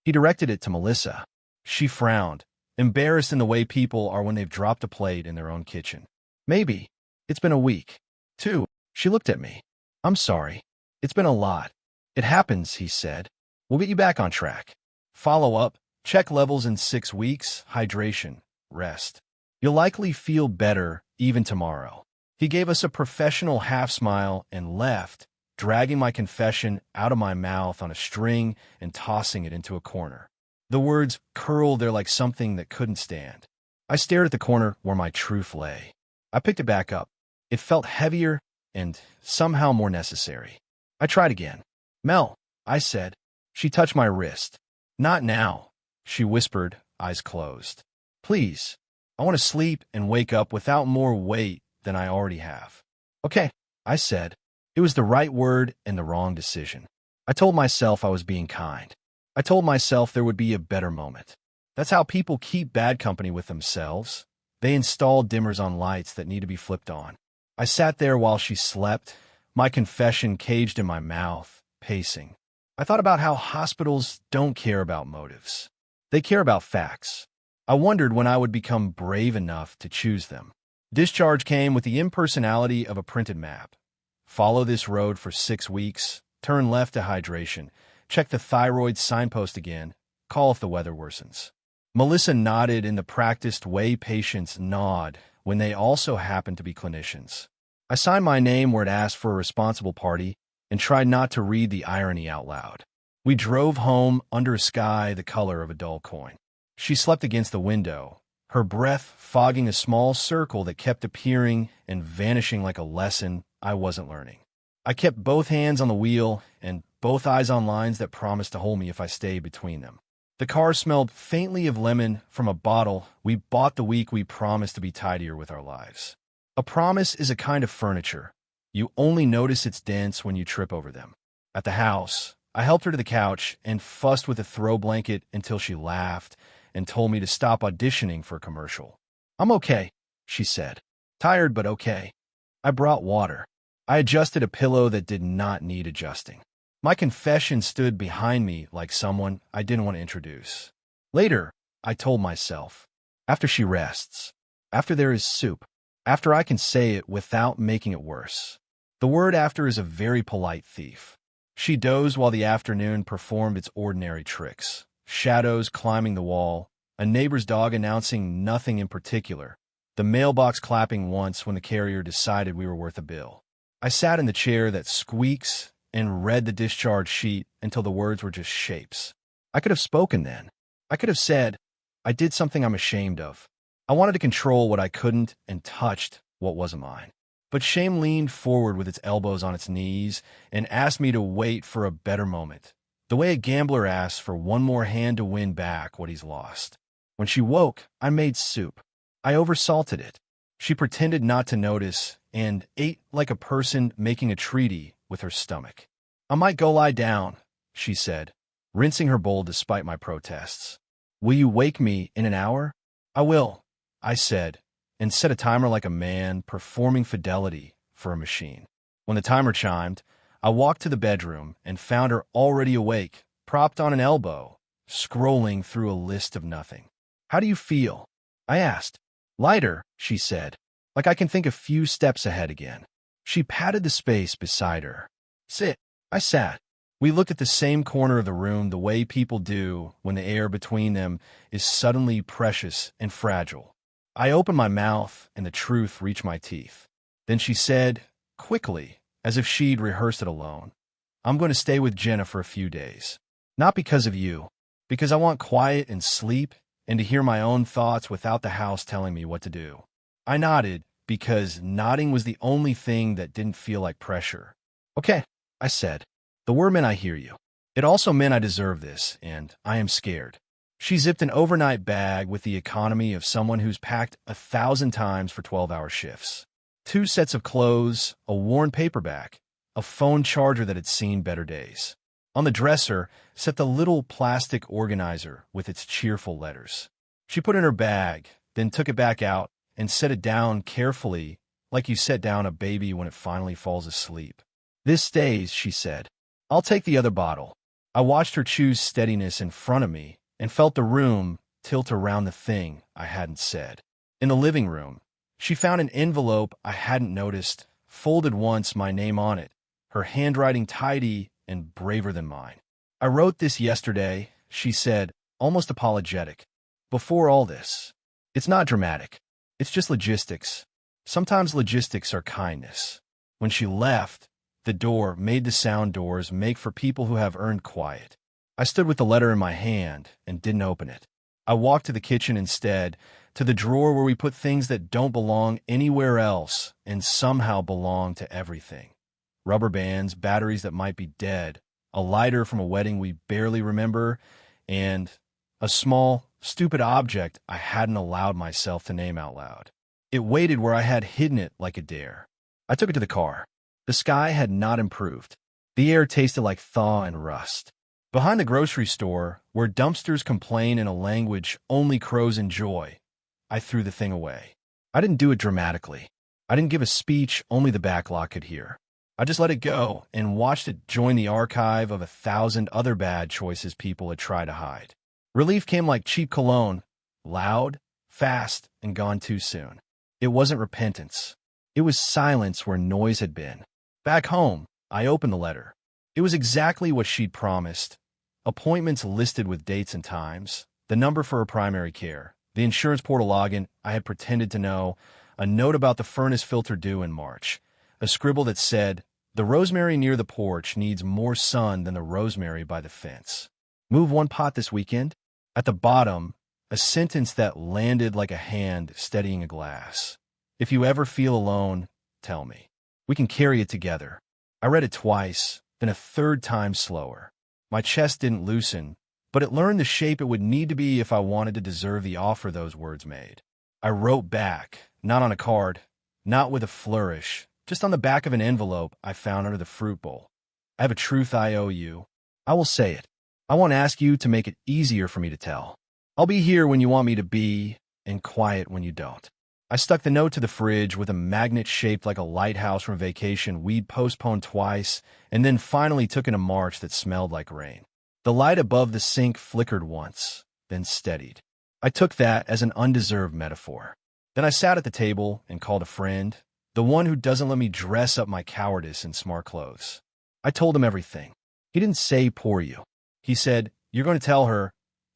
He directed it to Melissa. She frowned, embarrassed in the way people are when they've dropped a plate in their own kitchen. Maybe. It's been a week. 2. She looked at me. I'm sorry. It's been a lot. It happens, he said. We'll get you back on track. Follow up. Check levels in 6 weeks. Hydration. Rest. You'll likely feel better even tomorrow. He gave us a professional half smile and left, dragging my confession out of my mouth on a string and tossing it into a corner. The words curled there like something that couldn't stand. I stared at the corner where my truth lay. I picked it back up. It felt heavier and somehow more necessary. I tried again. Mel, I said. She touched my wrist. Not now, she whispered, eyes closed. Please, I want to sleep and wake up without more weight than I already have. Okay, I said. It was the right word and the wrong decision. I told myself I was being kind. I told myself there would be a better moment. That's how people keep bad company with themselves. They install dimmers on lights that need to be flipped on. I sat there while she slept, my confession caged in my mouth, pacing. I thought about how hospitals don't care about motives. They care about facts. I wondered when I would become brave enough to choose them. Discharge came with the impersonality of a printed map. Follow this road for 6 weeks, turn left to hydration, check the thyroid signpost again, call if the weather worsens. Melissa nodded in the practiced way patients nod when they also happen to be clinicians. I signed my name where it asked for a responsible party and tried not to read the irony out loud. We drove home under a sky the color of a dull coin. She slept against the window, her breath fogging a small circle that kept appearing and vanishing like a lesson I wasn't learning. I kept both hands on the wheel and both eyes on lines that promised to hold me if I stayed between them. The car smelled faintly of lemon from a bottle we bought the week we promised to be tidier with our lives. A promise is a kind of furniture. You only notice its dents when you trip over them. At the house, I helped her to the couch and fussed with a throw blanket until she laughed and told me to stop auditioning for a commercial. I'm okay, she said. Tired, but okay. I brought water. I adjusted a pillow that did not need adjusting. My confession stood behind me like someone I didn't want to introduce. Later, I told myself, after she rests, after there is soup, after I can say it without making it worse. The word after is a very polite thief. She dozed while the afternoon performed its ordinary tricks. Shadows climbing the wall, a neighbor's dog announcing nothing in particular, the mailbox clapping once when the carrier decided we were worth a bill. I sat in the chair that squeaks and read the discharge sheet until the words were just shapes. I could have spoken then. I could have said, I did something I'm ashamed of. I wanted to control what I couldn't and touched what wasn't mine. But shame leaned forward with its elbows on its knees and asked me to wait for a better moment, the way a gambler asks for one more hand to win back what he's lost. When she woke, I made soup. I oversalted it. She pretended not to notice and ate like a person making a treaty with her stomach. I might go lie down, she said, rinsing her bowl despite my protests. Will you wake me in an hour? I will, I said, and set a timer like a man performing fidelity for a machine. When the timer chimed, I walked to the bedroom and found her already awake, propped on an elbow, scrolling through a list of nothing. How do you feel? I asked. Lighter, she said, like I can think a few steps ahead again. She patted the space beside her. Sit. I sat. We looked at the same corner of the room the way people do when the air between them is suddenly precious and fragile. I opened my mouth and the truth reached my teeth. Then she said, quickly, as if she'd rehearsed it alone, I'm going to stay with Jenna for a few days. Not because of you, because I want quiet and sleep and to hear my own thoughts without the house telling me what to do. I nodded because nodding was the only thing that didn't feel like pressure. Okay, I said. The word meant I hear you. It also meant I deserve this, and I am scared. She zipped an overnight bag with the economy of someone who's packed 1,000 times for 12-hour shifts. 2 sets of clothes, a worn paperback, a phone charger that had seen better days. On the dresser sat the little plastic organizer with its cheerful letters. She put it in her bag, then took it back out and set it down carefully, like you set down a baby when it finally falls asleep. This stays, she said. I'll take the other bottle. I watched her choose steadiness in front of me and felt the room tilt around the thing I hadn't said. In the living room, she found an envelope I hadn't noticed, folded once, my name on it, her handwriting tidy and braver than mine. I wrote this yesterday, she said, almost apologetic. Before all this. It's not dramatic. It's just logistics. Sometimes logistics are kindness. When she left, the door made the sound doors make for people who have earned quiet. I stood with the letter in my hand and didn't open it. I walked to the kitchen instead, to the drawer where we put things that don't belong anywhere else and somehow belong to everything. Rubber bands, batteries that might be dead, a lighter from a wedding we barely remember, and a small, stupid object I hadn't allowed myself to name out loud. It waited where I had hidden it like a dare. I took it to the car. The sky had not improved. The air tasted like thaw and rust. Behind the grocery store, where dumpsters complain in a language only crows enjoy, I threw the thing away. I didn't do it dramatically. I didn't give a speech only the backlot could hear. I just let it go and watched it join the archive of 1,000 other bad choices people had tried to hide. Relief came like cheap cologne, loud, fast, and gone too soon. It wasn't repentance. It was silence where noise had been. Back home, I opened the letter. It was exactly what she'd promised. Appointments listed with dates and times, the number for her primary care, the insurance portal login I had pretended to know, a note about the furnace filter due in March, a scribble that said, the rosemary near the porch needs more sun than the rosemary by the fence. Move 1 pot this weekend? At the bottom, a sentence that landed like a hand steadying a glass. If you ever feel alone, tell me. We can carry it together. I read it twice, then a third time slower. My chest didn't loosen, but it learned the shape it would need to be if I wanted to deserve the offer those words made. I wrote back, not on a card, not with a flourish, just on the back of an envelope I found under the fruit bowl. I have a truth I owe you. I will say it. I won't ask you to make it easier for me to tell. I'll be here when you want me to be, and quiet when you don't. I stuck the note to the fridge with a magnet shaped like a lighthouse from vacation we'd postponed twice, and then finally took in a March that smelled like rain. The light above the sink flickered once, then steadied. I took that as an undeserved metaphor. Then I sat at the table and called a friend, The one who doesn't let me dress up my cowardice in smart clothes. I told him everything. He didn't say poor you. He said, you're going to tell her,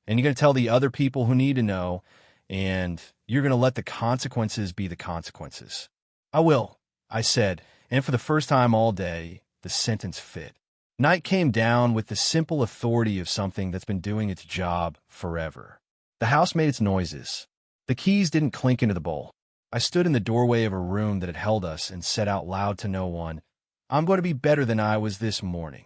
and you're going to tell the other people who need to know, and you're going to let the consequences be the consequences. I will, I said, and for the first time all day, the sentence fit. Night came down with the simple authority of something that's been doing its job forever. The house made its noises. The keys didn't clink into the bowl. I stood in the doorway of a room that had held us and said out loud to no one, I'm going to be better than I was this morning.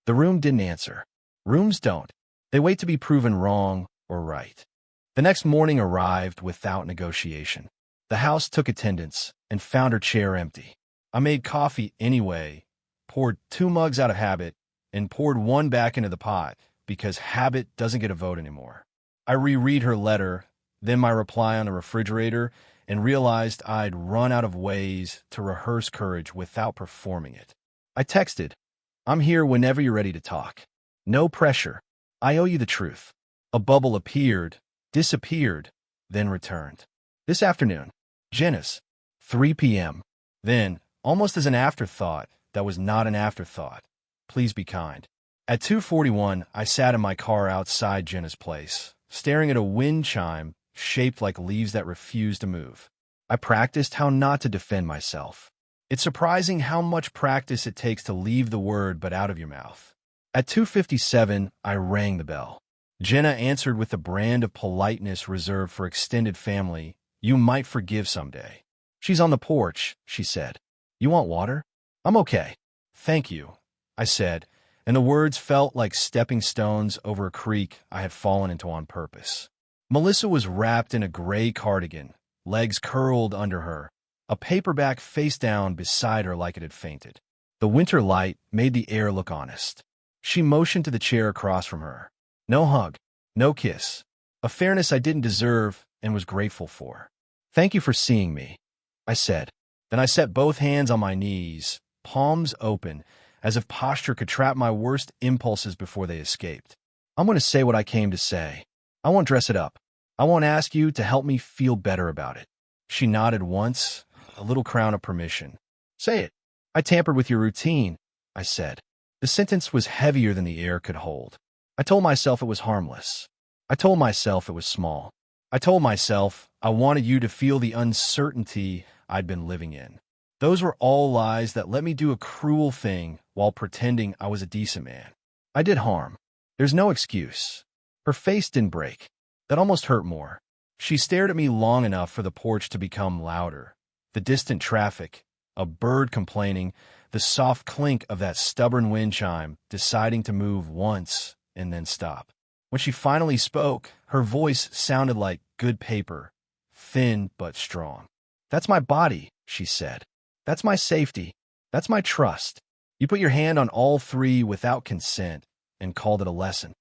The room didn't answer. Rooms don't. They wait to be proven wrong or right. The next morning arrived without negotiation. The house took attendance and found her chair empty. I made coffee anyway, poured 2 mugs out of habit, and poured 1 back into the pot because habit doesn't get a vote anymore. I reread her letter, then my reply on the refrigerator, and realized I'd run out of ways to rehearse courage without performing it. I texted, I'm here whenever you're ready to talk. No pressure. I owe you the truth. A bubble appeared, disappeared, then returned. This afternoon, Jenna's, 3 p.m. Then, almost as an afterthought, that was not an afterthought. Please be kind. At 2:41, I sat in my car outside Jenna's place, staring at a wind chime shaped like leaves that refused to move. I practiced how not to defend myself. It's surprising how much practice it takes to leave the word but out of your mouth. At 2:57, I rang the bell. Jenna answered with the brand of politeness reserved for extended family you might forgive someday. She's on the porch, she said. You want water? I'm okay. Thank you, I said, and the words felt like stepping stones over a creek I had fallen into on purpose. Melissa was wrapped in a gray cardigan, legs curled under her, a paperback face down beside her like it had fainted. The winter light made the air look honest. She motioned to the chair across from her. No hug, no kiss. A fairness I didn't deserve and was grateful for. Thank you for seeing me, I said. Then I set both hands on my knees, palms open, as if posture could trap my worst impulses before they escaped. I'm going to say what I came to say. I won't dress it up. I won't ask you to help me feel better about it. She nodded once, a little crown of permission. Say it. I tampered with your routine, I said. The sentence was heavier than the air could hold. I told myself it was harmless. I told myself it was small. I told myself I wanted you to feel the uncertainty I'd been living in. Those were all lies that let me do a cruel thing while pretending I was a decent man. I did harm. There's no excuse. Her face didn't break. That almost hurt more. She stared at me long enough for the porch to become louder. The distant traffic, a bird complaining, the soft clink of that stubborn wind chime deciding to move once and then stop. When she finally spoke, her voice sounded like good paper, thin but strong. That's my body, she said. That's my safety. That's my trust. You put your hand on all 3 without consent and called it a lesson.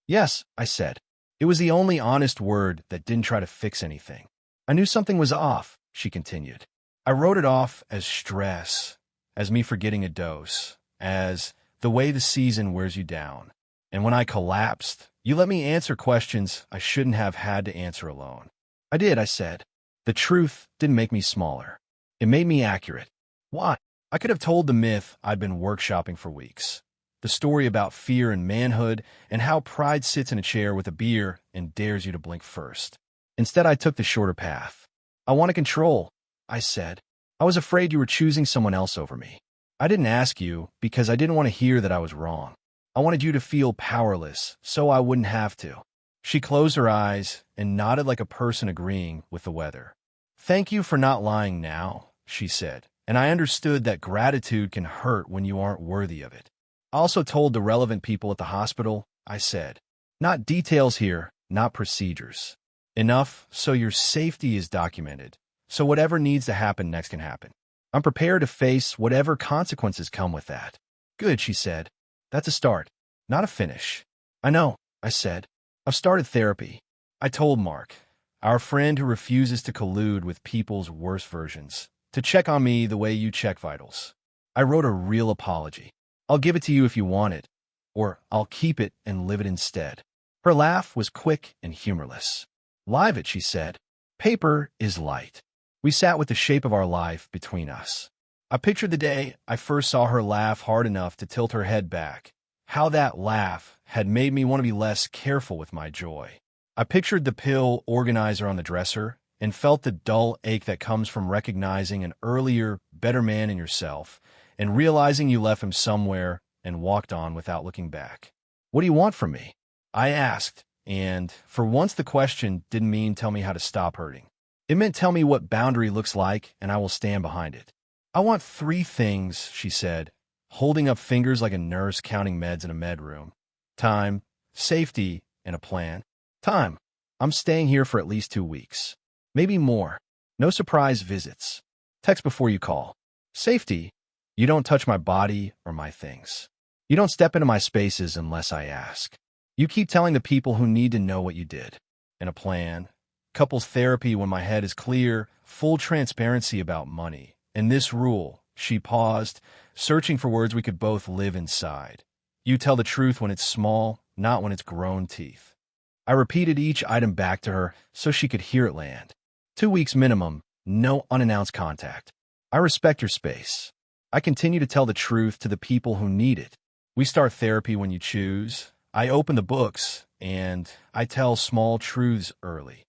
Yes, I said. It was the only honest word that didn't try to fix anything. I knew something was off, she continued. I wrote it off as stress, as me forgetting a dose, as the way the season wears you down. And when I collapsed, you let me answer questions I shouldn't have had to answer alone. I did, I said. The truth didn't make me smaller. It made me accurate. Why? I could have told the myth I'd been workshopping for weeks. The story about fear and manhood and how pride sits in a chair with a beer and dares you to blink first. Instead, I took the shorter path. I want to control, I said. I was afraid you were choosing someone else over me. I didn't ask you because I didn't want to hear that I was wrong. I wanted you to feel powerless so I wouldn't have to. She closed her eyes and nodded like a person agreeing with the weather. Thank you for not lying now, she said, and I understood that gratitude can hurt when you aren't worthy of it. I also told the relevant people at the hospital, I said. Not details here, not procedures. Enough so your safety is documented, so whatever needs to happen next can happen. I'm prepared to face whatever consequences come with that. Good, she said. That's a start, not a finish. I know, I said. I've started therapy. I told Mark, our friend who refuses to collude with people's worst versions, to check on me the way you check vitals. I wrote a real apology. I'll give it to you if you want it, or I'll keep it and live it instead. Her laugh was quick and humorless. Live it, she said. Paper is light. We sat with the shape of our life between us. I pictured the day I first saw her laugh hard enough to tilt her head back, how that laugh had made me want to be less careful with my joy. I pictured the pill organizer on the dresser and felt the dull ache that comes from recognizing an earlier, better man in yourself and realizing you left him somewhere and walked on without looking back. "What do you want from me?" I asked, and for once the question didn't mean tell me how to stop hurting. It meant tell me what boundary looks like and I will stand behind it. "I want 3 things," she said, holding up fingers like a nurse counting meds in a med room. "Time, safety, and a plan." "Time. I'm staying here for at least 2 weeks. Maybe more. No surprise visits. Text before you call." "Safety. You don't touch my body or my things. You don't step into my spaces unless I ask. You keep telling the people who need to know what you did." "And a plan. Couples therapy when my head is clear, full transparency about money. And this rule," she paused, searching for words we could both live inside. "You tell the truth when it's small, not when it's grown teeth." I repeated each item back to her so she could hear it land. 2 weeks minimum, no unannounced contact. I respect your space. I continue to tell the truth to the people who need it. We start therapy when you choose. I open the books, and I tell small truths early.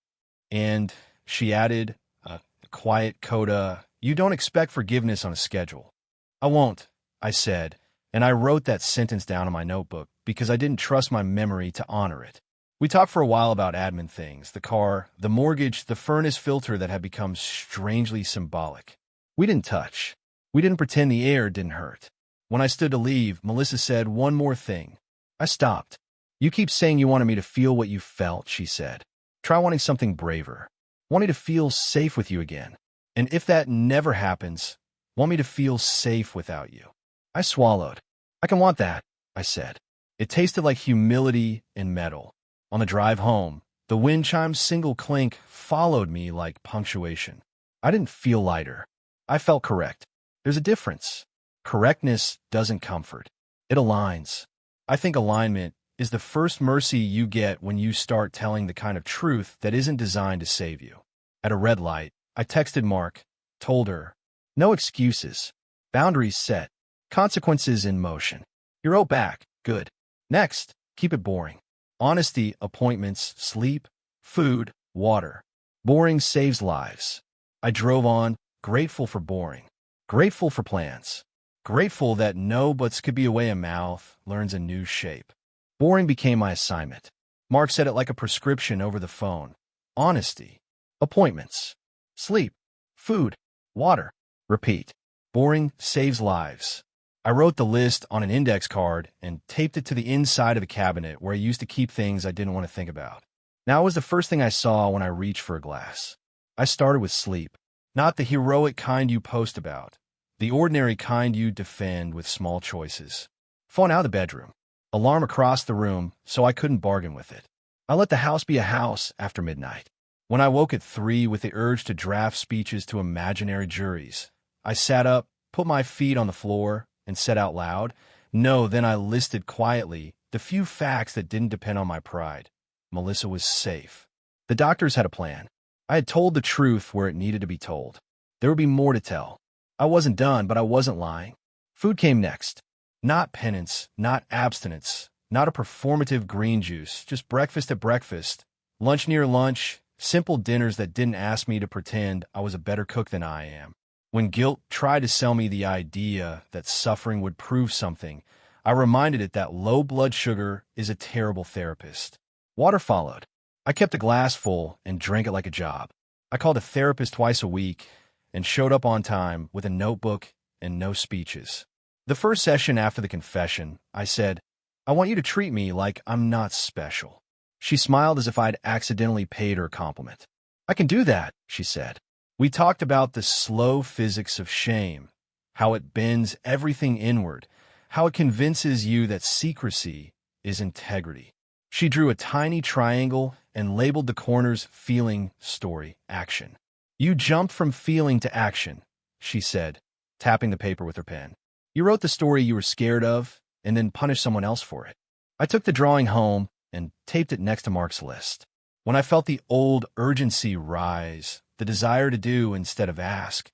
And she added, a quiet coda, "You don't expect forgiveness on a schedule." "I won't," I said, and I wrote that sentence down in my notebook because I didn't trust my memory to honor it. We talked for a while about admin things, the car, the mortgage, the furnace filter that had become strangely symbolic. We didn't touch. We didn't pretend the air didn't hurt. When I stood to leave, Melissa said one more thing. I stopped. "You keep saying you wanted me to feel what you felt," she said. "Try wanting something braver. Want me to feel safe with you again. And if that never happens, want me to feel safe without you." I swallowed. "I can want that," I said. It tasted like humility and metal. On the drive home, the wind chime's single clink followed me like punctuation. I didn't feel lighter. I felt correct. There's a difference. Correctness doesn't comfort. It aligns. I think alignment is the first mercy you get when you start telling the kind of truth that isn't designed to save you. At a red light, I texted Mark, told her, "No excuses. Boundaries set. Consequences in motion." He wrote back, "Good. Next, keep it boring. Honesty, appointments, sleep, food, water. Boring saves lives." I drove on, grateful for boring, grateful for plans, grateful that no buts could be a way a mouth learns a new shape. Boring became my assignment. Mark said it like a prescription over the phone. Honesty, appointments, sleep, food, water. Repeat. Boring saves lives. I wrote the list on an index card and taped it to the inside of a cabinet where I used to keep things I didn't want to think about. Now it was the first thing I saw when I reached for a glass. I started with sleep. Not the heroic kind you post about. The ordinary kind you defend with small choices. Phone out of the bedroom. Alarm across the room so I couldn't bargain with it. I let the house be a house after midnight. When I woke at 3 with the urge to draft speeches to imaginary juries, I sat up, put my feet on the floor, and said out loud, "No." Then I listed quietly the few facts that didn't depend on my pride. Melissa was safe. The doctors had a plan. I had told the truth where it needed to be told. There would be more to tell. I wasn't done, but I wasn't lying. Food came next. Not penance, not abstinence, not a performative green juice, just breakfast at breakfast, lunch near lunch, simple dinners that didn't ask me to pretend I was a better cook than I am. When guilt tried to sell me the idea that suffering would prove something, I reminded it that low blood sugar is a terrible therapist. Water followed. I kept a glass full and drank it like a job. I called a therapist twice a week and showed up on time with a notebook and no speeches. The first session after the confession, I said, "I want you to treat me like I'm not special." She smiled as if I'd accidentally paid her a compliment. "I can do that," she said. We talked about the slow physics of shame, how it bends everything inward, how it convinces you that secrecy is integrity. She drew a tiny triangle and labeled the corners feeling, story, action. "You jumped from feeling to action," she said, tapping the paper with her pen. "You wrote the story you were scared of and then punished someone else for it." I took the drawing home and taped it next to Mark's list. When I felt the old urgency rise, the desire to do instead of ask.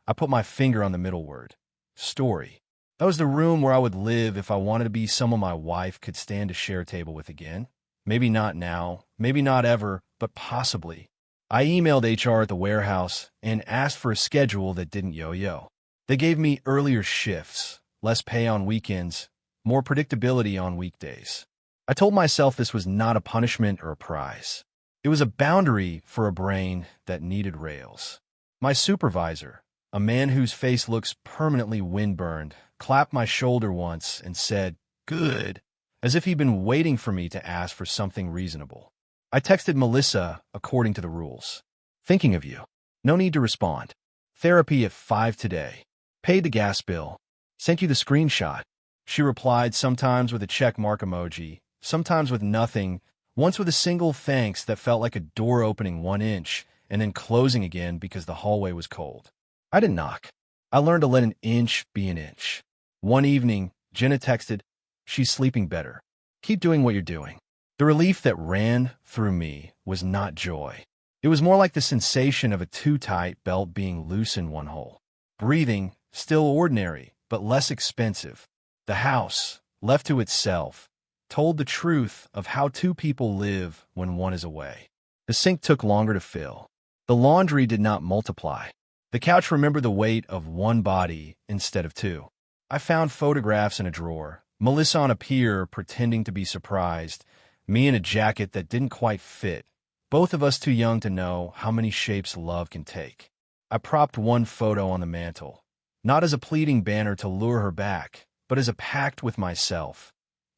I put my finger on the middle word. Story. That was the room where I would live if I wanted to be someone my wife could stand to share a table with again. Maybe not now, maybe not ever, but possibly. I emailed HR at the warehouse and asked for a schedule that didn't yo-yo. They gave me earlier shifts, less pay on weekends, more predictability on weekdays. I told myself this was not a punishment or a prize. It was a boundary for a brain that needed rails. My supervisor, a man whose face looks permanently windburned, clapped my shoulder once and said, "Good," as if he'd been waiting for me to ask for something reasonable. I texted Melissa according to the rules. Thinking of you. No need to respond. Therapy at 5 today. Paid the gas bill. Sent you the screenshot. She replied, sometimes with a check mark emoji, sometimes with nothing, once with a single thanks that felt like a door opening 1 inch and then closing again because the hallway was cold. I didn't knock. I learned to let an inch be an inch. One evening, Jenna texted, "She's sleeping better. Keep doing what you're doing." The relief that ran through me was not joy. It was more like the sensation of a too-tight belt being loose in one hole. Breathing, still ordinary, but less expensive. The house, left to itself, told the truth of how two people live when one is away. The sink took longer to fill. The laundry did not multiply. The couch remembered the weight of one body instead of two. I found photographs in a drawer. Melissa on a pier pretending to be surprised. Me in a jacket that didn't quite fit. Both of us too young to know how many shapes love can take. I propped one photo on the mantel, not as a pleading banner to lure her back, but as a pact with myself.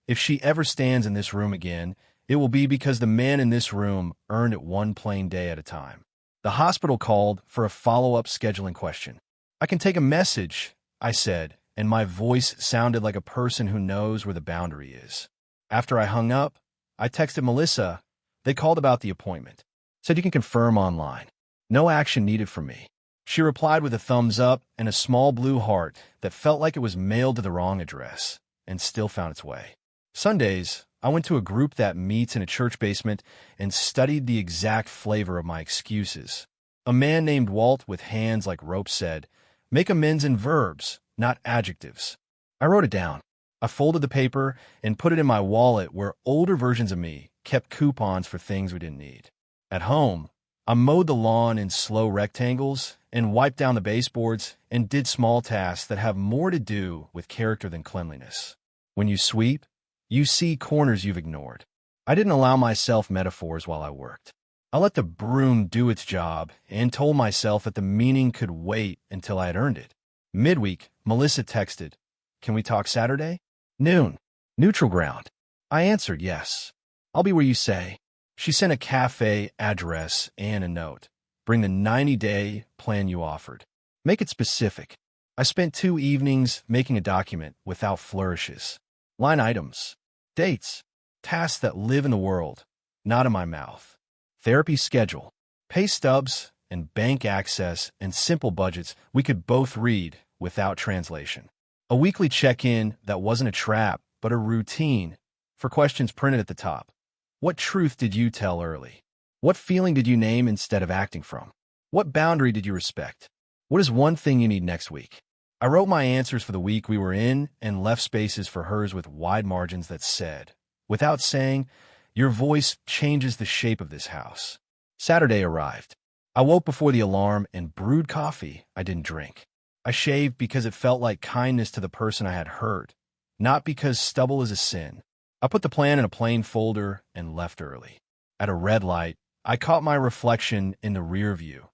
If she ever stands in this room again, it will be because the man in this room earned it one plain day at a time. The hospital called for a follow-up scheduling question. "I can take a message," I said, and my voice sounded like a person who knows where the boundary is. After I hung up, I texted Melissa. They called about the appointment. Said you can confirm online. No action needed from me. She replied with a thumbs up and a small blue heart that felt like it was mailed to the wrong address and still found its way. Sundays, I went to a group that meets in a church basement and studied the exact flavor of my excuses. A man named Walt with hands like ropes said, "Make amends in verbs, not adjectives." I wrote it down. I folded the paper and put it in my wallet where older versions of me kept coupons for things we didn't need. At home, I mowed the lawn in slow rectangles and wiped down the baseboards and did small tasks that have more to do with character than cleanliness. When you sweep, you see corners you've ignored. I didn't allow myself metaphors while I worked. I let the broom do its job and told myself that the meaning could wait until I had earned it. Midweek, Melissa texted, "Can we talk Saturday? Noon. Neutral ground." I answered yes. "I'll be where you say." She sent a cafe address and a note. "Bring the 90-day plan you offered. Make it specific." I spent 2 evenings making a document without flourishes. Line items, dates, tasks that live in the world, not in my mouth. Therapy schedule, pay stubs, and bank access and simple budgets we could both read without translation. A weekly check-in that wasn't a trap, but a routine, for questions printed at the top. What truth did you tell early? What feeling did you name instead of acting from? What boundary did you respect? What is one thing you need next week? I wrote my answers for the week we were in and left spaces for hers with wide margins that said, without saying, "Your voice changes the shape of this house." Saturday arrived. I woke before the alarm and brewed coffee I didn't drink. I shaved because it felt like kindness to the person I had hurt, not because stubble is a sin. I put the plan in a plain folder and left early. At a red light, I caught my reflection in the rear view.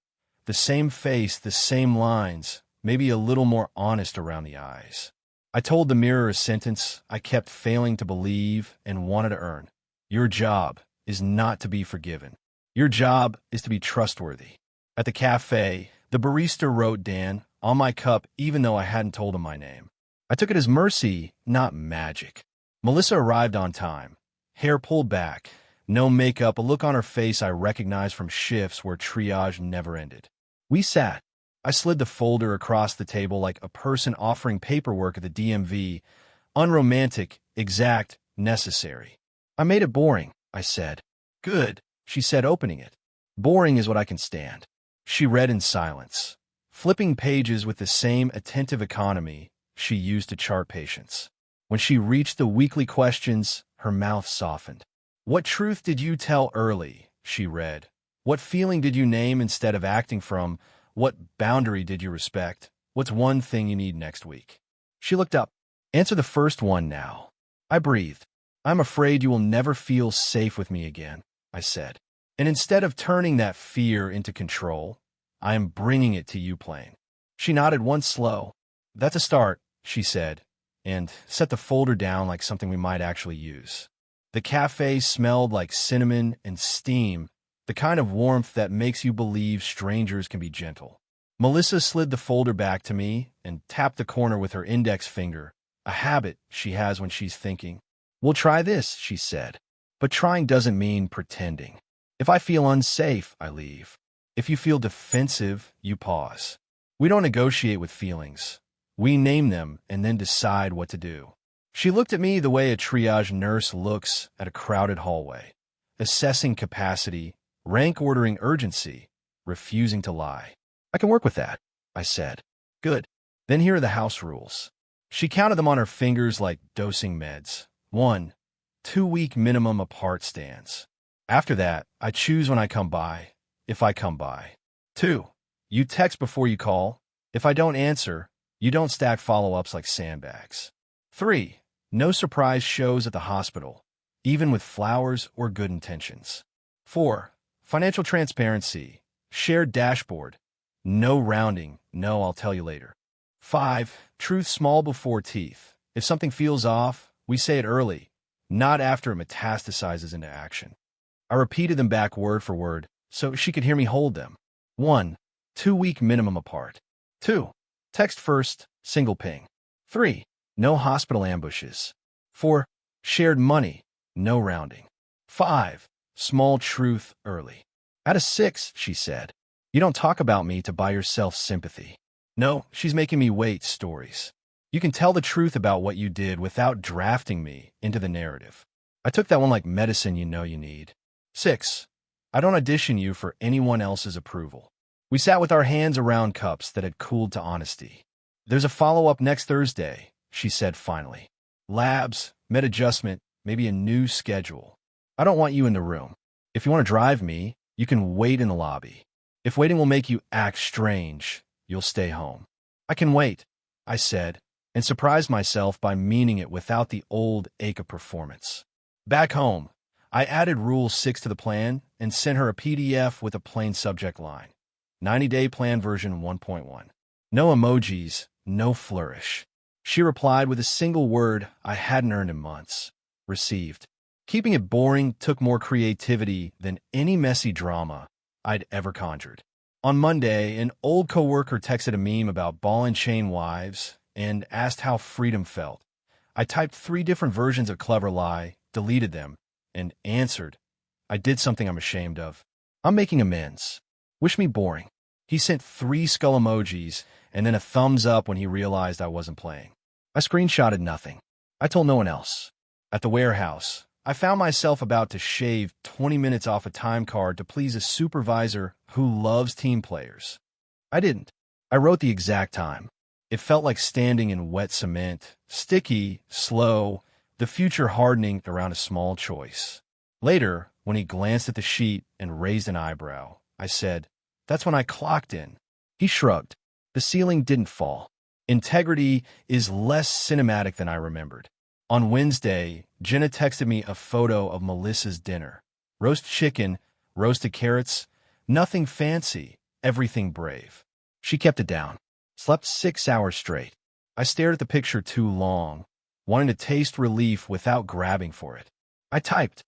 The same face, the same lines, maybe a little more honest around the eyes. I told the mirror a sentence I kept failing to believe and wanted to earn. Your job is not to be forgiven. Your job is to be trustworthy. At the cafe, the barista wrote Dan on my cup even though I hadn't told him my name. I took it as mercy, not magic. Melissa arrived on time. Hair pulled back, no makeup, a look on her face I recognized from shifts where triage never ended. We sat. I slid the folder across the table like a person offering paperwork at the DMV. Unromantic, exact, necessary. "I made it boring," I said. "Good," she said, opening it. "Boring is what I can stand." She read in silence, flipping pages with the same attentive economy she used to chart patience. When she reached the weekly questions, her mouth softened. "What truth did you tell early?" she read. "What feeling did you name instead of acting from? What boundary did you respect? What's one thing you need next week?" She looked up. "Answer the first one now." I breathed. "I'm afraid you will never feel safe with me again," I said. "And instead of turning that fear into control, I am bringing it to you plain." She nodded once slow. "That's a start," she said, and set the folder down like something we might actually use. The cafe smelled like cinnamon and steam, the kind of warmth that makes you believe strangers can be gentle. Melissa slid the folder back to me and tapped the corner with her index finger, a habit she has when she's thinking. "We'll try this," she said. "But trying doesn't mean pretending. If I feel unsafe, I leave. If you feel defensive, you pause. We don't negotiate with feelings. We name them and then decide what to do." She looked at me the way a triage nurse looks at a crowded hallway, assessing capacity, rank ordering urgency, refusing to lie. "I can work with that," I said. "Good. Then here are the house rules." She counted them on her fingers like dosing meds. 1, 2-week minimum apart stands. After that, I choose when I come by, if I come by. 2, you text before you call. If I don't answer, you don't stack follow-ups like sandbags. 3, no surprise shows at the hospital, even with flowers or good intentions. 4, financial transparency, shared dashboard, no rounding, no I'll tell you later. 5, truth small before teeth. If something feels off, we say it early, not after it metastasizes into action. I repeated them back word for word, so she could hear me hold them. 1, 2-week minimum apart. 2, text first, single ping. 3, no hospital ambushes. 4, shared money, no rounding. 5, small truth early. Out of 6, she said. You don't talk about me to buy yourself sympathy. No, she's making me wait stories. You can tell the truth about what you did without drafting me into the narrative. I took that one like medicine you know you need. 6, I don't audition you for anyone else's approval. We sat with our hands around cups that had cooled to honesty. There's a follow-up next Thursday, she said finally. Labs, med adjustment, maybe a new schedule. I don't want you in the room. If you want to drive me, you can wait in the lobby. If waiting will make you act strange, you'll stay home. I can wait, I said, and surprised myself by meaning it without the old ache of performance. Back home, I added Rule 6 to the plan and sent her a PDF with a plain subject line. 90-day plan version 1.1. No emojis, no flourish. She replied with a single word I hadn't earned in months. Received. Keeping it boring took more creativity than any messy drama I'd ever conjured. On Monday, an old coworker texted a meme about ball and chain wives and asked how freedom felt. I typed 3 different versions of Clever Lie, deleted them, and answered, I did something I'm ashamed of. I'm making amends. Wish me boring. He sent 3 skull emojis and then a thumbs up when he realized I wasn't playing. I screenshotted nothing. I told no one else. At the warehouse, I found myself about to shave 20 minutes off a time card to please a supervisor who loves team players. I didn't. I wrote the exact time. It felt like standing in wet cement, sticky, slow, the future hardening around a small choice. Later, when he glanced at the sheet and raised an eyebrow, I said, that's when I clocked in. He shrugged. The ceiling didn't fall. Integrity is less cinematic than I remembered. On Wednesday, Jenna texted me a photo of Melissa's dinner. Roast chicken, roasted carrots, nothing fancy, everything brave. She kept it down. Slept 6 hours straight. I stared at the picture too long, wanting to taste relief without grabbing for it. I typed,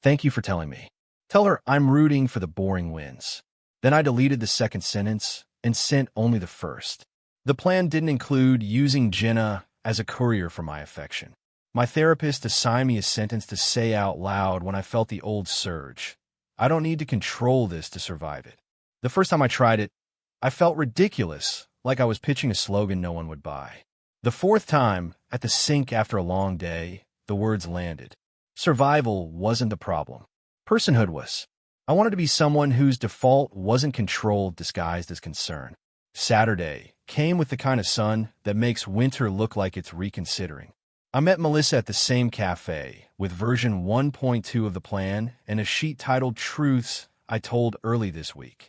thank you for telling me. Tell her I'm rooting for the boring wins. Then I deleted the second sentence and sent only the first. The plan didn't include using Jenna as a courier for my affection. My therapist assigned me a sentence to say out loud when I felt the old surge. I don't need to control this to survive it. The first time I tried it, I felt ridiculous, like I was pitching a slogan no one would buy. The 4th time, at the sink after a long day, the words landed. Survival wasn't the problem. Personhood was. I wanted to be someone whose default wasn't control disguised as concern. Saturday came with the kind of sun that makes winter look like it's reconsidering. I met Melissa at the same cafe with version 1.2 of the plan and a sheet titled Truths I Told Early This Week.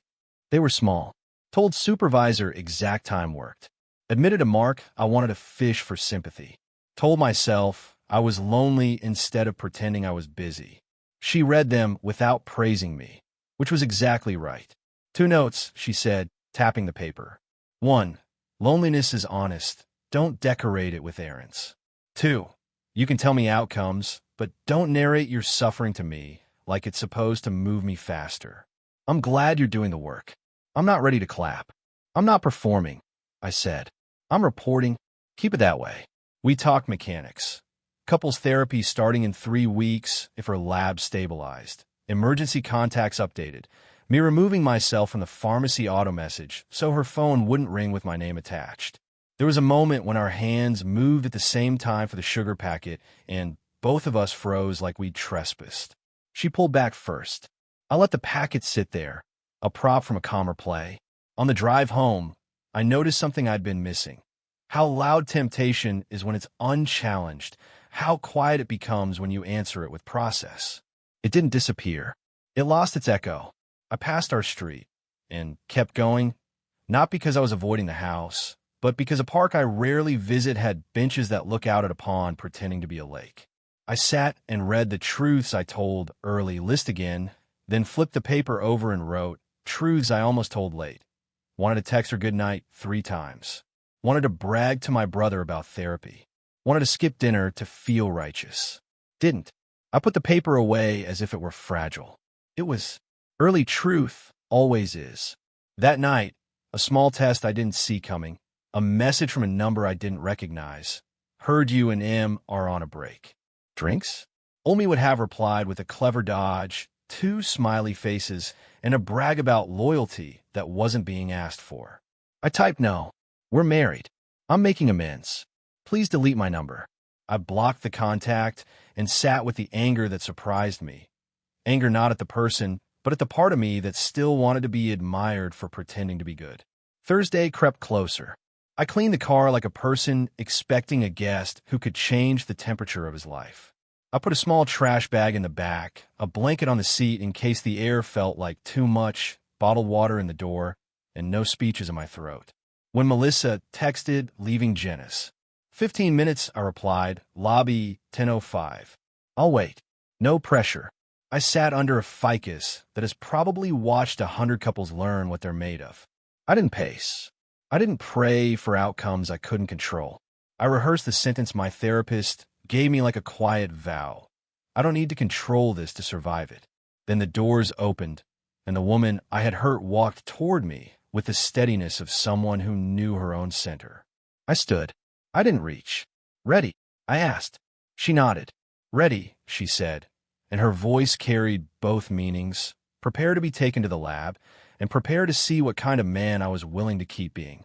They were small. Told supervisor exact time worked. Admitted to Mark I wanted to fish for sympathy. Told myself I was lonely instead of pretending I was busy. She read them without praising me, which was exactly right. 2 notes, she said, tapping the paper. 1. Loneliness is honest. Don't decorate it with errands. 2. You can tell me outcomes, but don't narrate your suffering to me like it's supposed to move me faster. I'm glad you're doing the work. I'm not ready to clap. I'm not performing, I said. I'm reporting. Keep it that way. We talked mechanics. Couples therapy starting in 3 weeks if her lab stabilized. Emergency contacts updated. Me removing myself from the pharmacy auto message so her phone wouldn't ring with my name attached. There was a moment when our hands moved at the same time for the sugar packet and both of us froze like we'd trespassed. She pulled back first. I let the packet sit there, a prop from a calmer play. On the drive home, I noticed something I'd been missing. How loud temptation is when it's unchallenged. How quiet it becomes when you answer it with process. It didn't disappear. It lost its echo. I passed our street and kept going, not because I was avoiding the house, but because a park I rarely visit had benches that look out at a pond pretending to be a lake. I sat and read the truths I told early list again, then flipped the paper over and wrote, truths I almost told late. Wanted to text her goodnight 3 times. Wanted to brag to my brother about therapy. Wanted to skip dinner to feel righteous. Didn't. I put the paper away as if it were fragile. It was early truth, always is. That night, a small test I didn't see coming, a message from a number I didn't recognize. Heard you and M are on a break. Drinks? Olmi would have replied with a clever dodge, 2 smiley faces, and a brag about loyalty that wasn't being asked for. I typed no. We're married. I'm making amends. Please delete my number. I blocked the contact and sat with the anger that surprised me. Anger not at the person, but at the part of me that still wanted to be admired for pretending to be good. Thursday crept closer. I cleaned the car like a person expecting a guest who could change the temperature of his life. I put a small trash bag in the back, a blanket on the seat in case the air felt like too much, bottled water in the door, and no speeches in my throat. When Melissa texted, leaving Janice. 15 minutes, I replied, lobby 10:05. I'll wait. No pressure. I sat under a ficus that has probably watched 100 couples learn what they're made of. I didn't pace. I didn't pray for outcomes I couldn't control. I rehearsed the sentence my therapist gave me like a quiet vow. I don't need to control this to survive it. Then the doors opened, and the woman I had hurt walked toward me with the steadiness of someone who knew her own center. I stood. I didn't reach. Ready? I asked. She nodded. Ready, she said, and her voice carried both meanings. Prepare to be taken to the lab, and prepare to see what kind of man I was willing to keep being.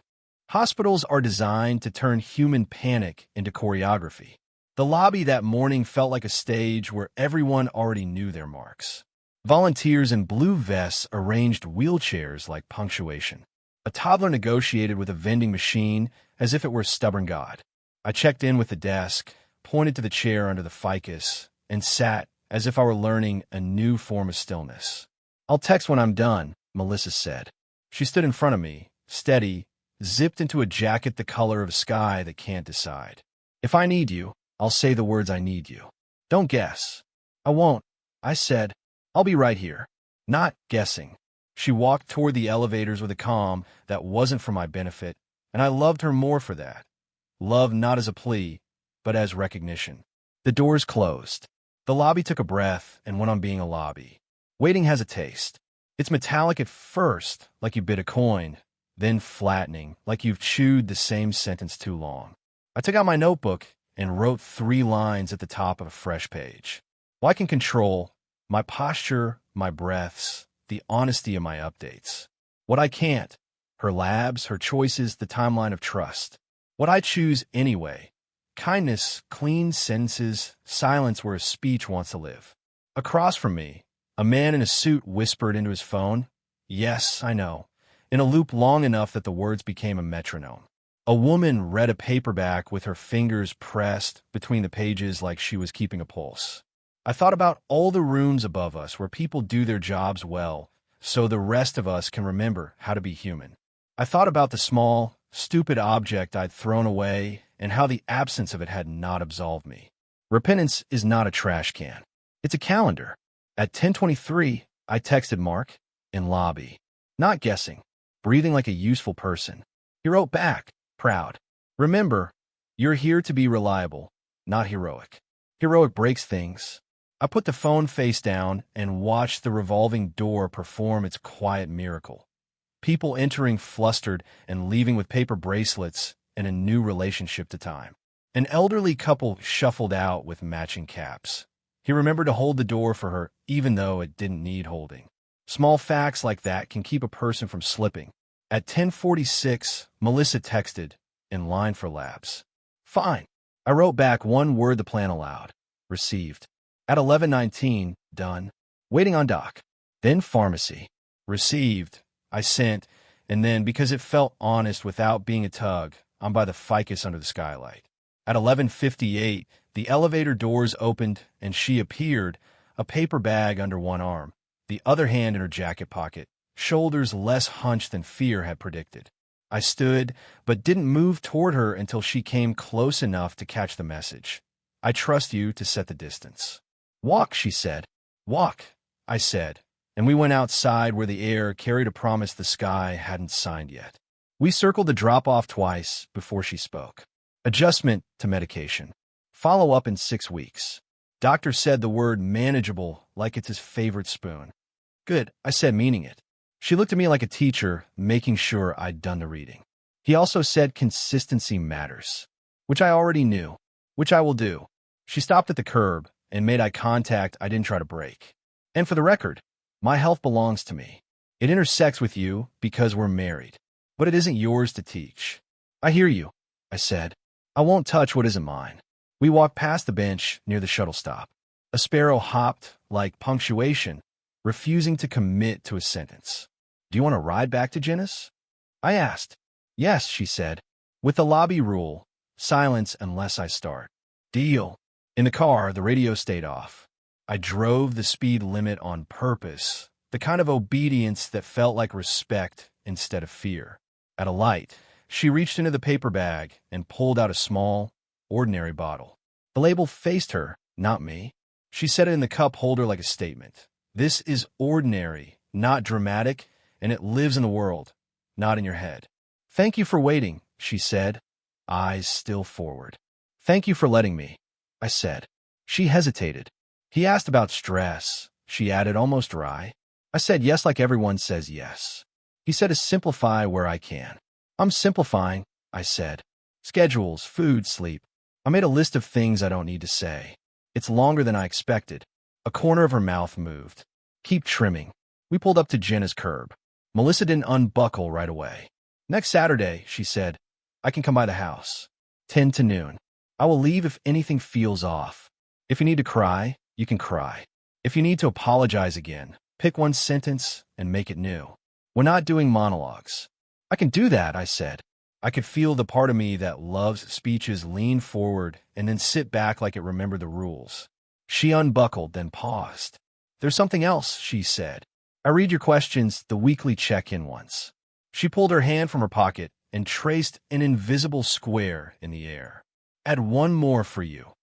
Hospitals are designed to turn human panic into choreography. The lobby that morning felt like a stage where everyone already knew their marks. Volunteers in blue vests arranged wheelchairs like punctuation. A toddler negotiated with a vending machine as if it were a stubborn god. I checked in with the desk, pointed to the chair under the ficus, and sat as if I were learning a new form of stillness. I'll text when I'm done, Melissa said. She stood in front of me, steady, zipped into a jacket the color of sky that can't decide. If I need you, I'll say the words I need you. Don't guess. I won't, I said. I'll be right here. Not guessing. She walked toward the elevators with a calm that wasn't for my benefit, and I loved her more for that. Love not as a plea, but as recognition. The doors closed. The lobby took a breath and went on being a lobby. Waiting has a taste. It's metallic at first, like you bit a coin, then flattening, like you've chewed the same sentence too long. I took out my notebook and wrote 3 lines at the top of a fresh page. Well, I can control my posture, my breaths, the honesty of my updates. What I can't, her labs, her choices, the timeline of trust. What I choose anyway. Kindness, clean sentences, silence where a speech wants to live. Across from me, A man in a suit whispered into his phone. Yes, I know. In a loop long enough that the words became a metronome. A woman read a paperback with her fingers pressed between the pages like she was keeping a pulse. I thought about all the rooms above us where people do their jobs well, so the rest of us can remember how to be human. I thought about the small, stupid object I'd thrown away and how the absence of it had not absolved me. Repentance is not a trash can. It's a calendar. At 10:23, I texted Mark in lobby, not guessing, breathing like a useful person. He wrote back, proud. Remember, you're here to be reliable, not heroic. Heroic breaks things. I put the phone face down and watched the revolving door perform its quiet miracle. People entering flustered and leaving with paper bracelets and a new relationship to time. An elderly couple shuffled out with matching caps. He remembered to hold the door for her even though it didn't need holding. Small facts like that can keep a person from slipping. At 10:46, Melissa texted, in line for labs. Fine. I wrote back one word the plan allowed. Received. At 11:19, done. Waiting on doc. Then pharmacy. Received. I sent, and then, because it felt honest without being a tug, I'm by the ficus under the skylight. At 11:58, the elevator doors opened, and she appeared, a paper bag under one arm, the other hand in her jacket pocket, shoulders less hunched than fear had predicted. I stood, but didn't move toward her until she came close enough to catch the message. I trust you to set the distance. Walk, she said. Walk, I said, and we went outside where the air carried a promise the sky hadn't signed yet. We circled the drop-off twice before she spoke. Adjustment to medication. Follow-up in 6 weeks. Doctor said the word manageable like it's his favorite spoon. Good, I said, meaning it. She looked at me like a teacher, making sure I'd done the reading. He also said consistency matters, which I already knew, which I will do. She stopped at the curb and made eye contact I didn't try to break. And for the record, my health belongs to me. It intersects with you because we're married, but it isn't yours to teach. I hear you, I said. I won't touch what isn't mine. We walked past the bench near the shuttle stop. A sparrow hopped like punctuation, refusing to commit to a sentence. Do you want to ride back to Jenna's? I asked. Yes, she said. With the lobby rule, silence unless I start. Deal. In the car, the radio stayed off. I drove the speed limit on purpose, the kind of obedience that felt like respect instead of fear. At a light, she reached into the paper bag and pulled out a small, ordinary bottle. The label faced her, not me. She set it in the cup holder like a statement. This is ordinary, not dramatic, and it lives in the world, not in your head. Thank you for waiting, she said, eyes still forward. Thank you for letting me, I said. She hesitated. He asked about stress, she added, almost dry. I said yes like everyone says yes. He said to simplify where I can. I'm simplifying, I said. Schedules, food, sleep. I made a list of things I don't need to say. It's longer than I expected. A corner of her mouth moved. Keep trimming. We pulled up to Jenna's curb. Melissa didn't unbuckle right away. Next Saturday, she said, I can come by the house. 10 to noon. I will leave if anything feels off. If you need to cry, you can cry. If you need to apologize again, pick one sentence and make it new. We're not doing monologues. I can do that, I said. I could feel the part of me that loves speeches lean forward and then sit back like it remembered the rules. She unbuckled, then paused. There's something else, she said. I read your questions, the weekly check-in ones. She pulled her hand from her pocket and traced an invisible square in the air. Add one more for you.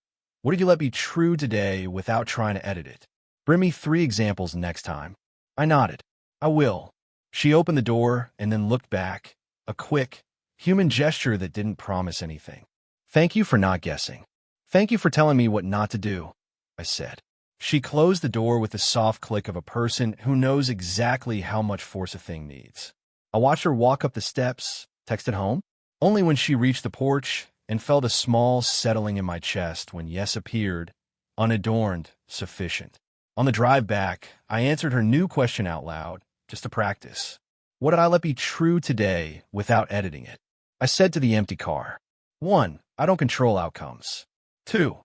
What did you let be true today without trying to edit it? Bring me 3 examples next time. I nodded. I will. She opened the door and then looked back, a quick, human gesture that didn't promise anything. Thank you for not guessing. Thank you for telling me what not to do, I said. She closed the door with the soft click of a person who knows exactly how much force a thing needs. I watched her walk up the steps, texted home, only when she reached the porch, and felt a small settling in my chest when yes appeared, unadorned, sufficient. On the drive back, I answered her new question out loud, just to practice. What did I let be true today without editing it? I said to the empty car. 1. I don't control outcomes. 2.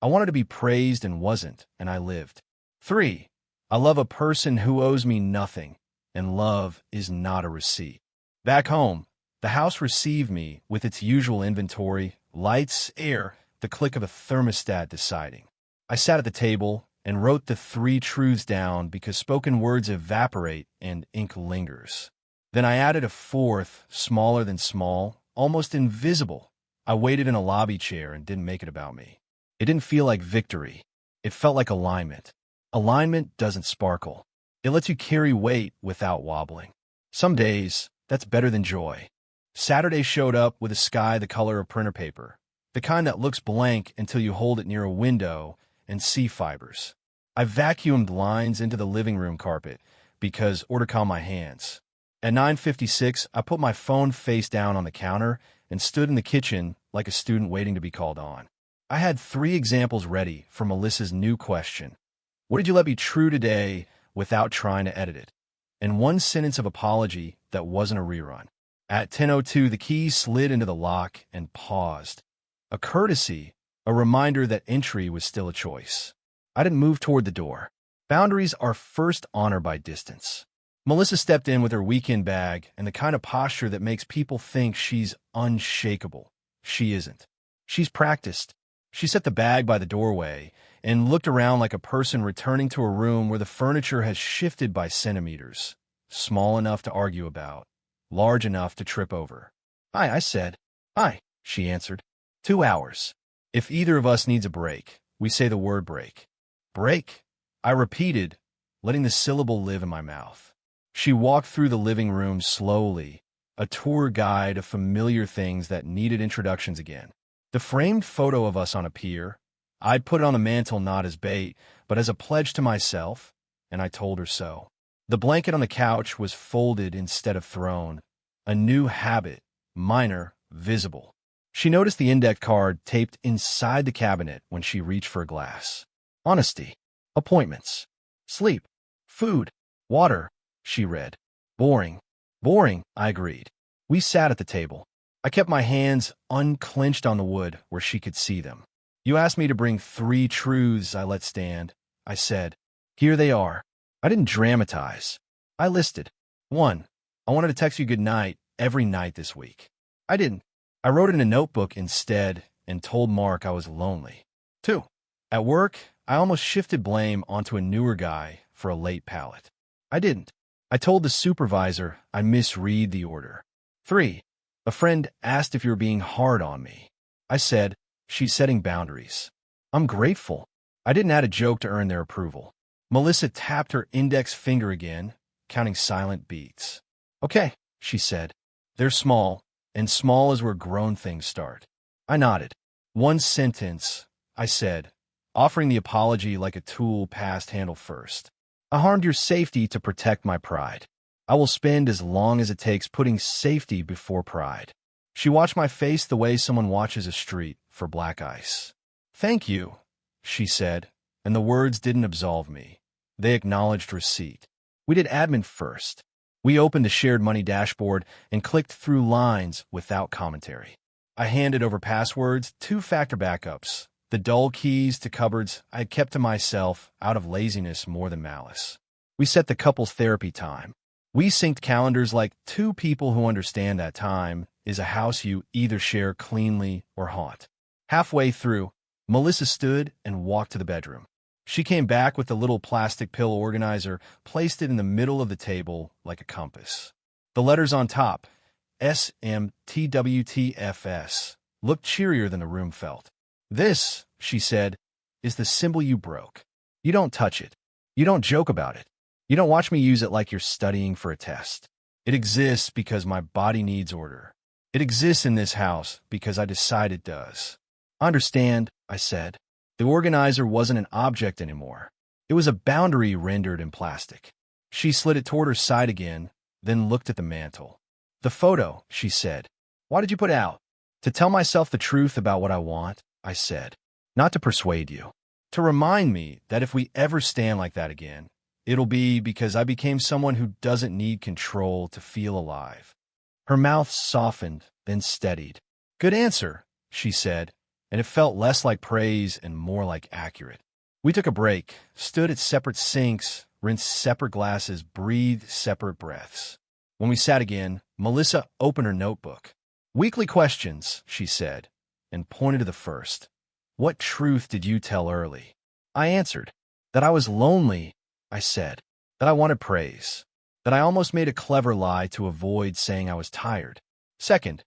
I wanted to be praised and wasn't, and I lived. 3. I love a person who owes me nothing, and love is not a receipt. Back home, the house received me with its usual inventory, lights, air, the click of a thermostat deciding. I sat at the table and wrote the 3 truths down because spoken words evaporate and ink lingers. Then I added a 4th, smaller than small, almost invisible. I waited in a lobby chair and didn't make it about me. It didn't feel like victory. It felt like alignment. Alignment doesn't sparkle. It lets you carry weight without wobbling. Some days, that's better than joy. Saturday showed up with a sky the color of printer paper, the kind that looks blank until you hold it near a window and see fibers. I vacuumed lines into the living room carpet because order caught my hands. At 9:56, I put my phone face down on the counter and stood in the kitchen like a student waiting to be called on. I had 3 examples ready for Melissa's new question. What did you let be true today without trying to edit it? And 1 sentence of apology that wasn't a rerun. At 10:02, the key slid into the lock and paused. A courtesy, a reminder that entry was still a choice. I didn't move toward the door. Boundaries are first honored by distance. Melissa stepped in with her weekend bag and the kind of posture that makes people think she's unshakable. She isn't. She's practiced. She set the bag by the doorway and looked around like a person returning to a room where the furniture has shifted by centimeters, small enough to argue about, large enough to trip over. "Hi," I said. "Hi," she answered. 2 hours. If either of us needs a break, we say the word break. Break, I repeated, letting the syllable live in my mouth. She walked through the living room slowly, a tour guide of familiar things that needed introductions again. The framed photo of us on a pier, I'd put it on the mantel not as bait, but as a pledge to myself, and I told her so. The blanket on the couch was folded instead of thrown, a new habit, minor, visible. She noticed the index card taped inside the cabinet when she reached for a glass. Honesty, appointments, sleep, food, water, she read. Boring. Boring, I agreed. We sat at the table. I kept my hands unclenched on the wood where she could see them. You asked me to bring 3 truths I let stand. I said, here they are. I didn't dramatize. I listed. 1. I wanted to text you good night every night this week. I didn't. I wrote it in a notebook instead and told Mark I was lonely. 2. At work, I almost shifted blame onto a newer guy for a late pallet. I didn't. I told the supervisor I misread the order. 3. A friend asked if you were being hard on me. I said, she's setting boundaries. I'm grateful. I didn't add a joke to earn their approval. Melissa tapped her index finger again, counting silent beats. Okay, she said. They're small, and small is where grown things start. I nodded. 1 sentence, I said, offering the apology like a tool passed handle first. I harmed your safety to protect my pride. I will spend as long as it takes putting safety before pride. She watched my face the way someone watches a street for black ice. Thank you, she said, and the words didn't absolve me. They acknowledged receipt. We did admin first. We opened the shared money dashboard and clicked through lines without commentary. I handed over passwords, 2-factor backups, the dull keys to cupboards I had kept to myself out of laziness more than malice. We set the couple's therapy time. We synced calendars like 2 people who understand that time is a house you either share cleanly or haunt. Halfway through, Melissa stood and walked to the bedroom. She came back with the little plastic pill organizer, placed it in the middle of the table like a compass. The letters on top, SMTWTFS, looked cheerier than the room felt. This, she said, is the symbol you broke. You don't touch it. You don't joke about it. You don't watch me use it like you're studying for a test. It exists because my body needs order. It exists in this house because I decide it does. Understand, I said. The organizer wasn't an object anymore. It was a boundary rendered in plastic. She slid it toward her side again, then looked at the mantel. The photo, she said. Why did you put it out? To tell myself the truth about what I want, I said. Not to persuade you. To remind me that if we ever stand like that again, it'll be because I became someone who doesn't need control to feel alive. Her mouth softened, then steadied. Good answer, she said, and it felt less like praise and more like accurate. We took a break, stood at separate sinks, rinsed separate glasses, breathed separate breaths. When we sat again, Melissa opened her notebook. "Weekly questions," she said, and pointed to the first. "What truth did you tell early?" I answered. "That I was lonely," I said. "That I wanted praise. That I almost made a clever lie to avoid saying I was tired." Second,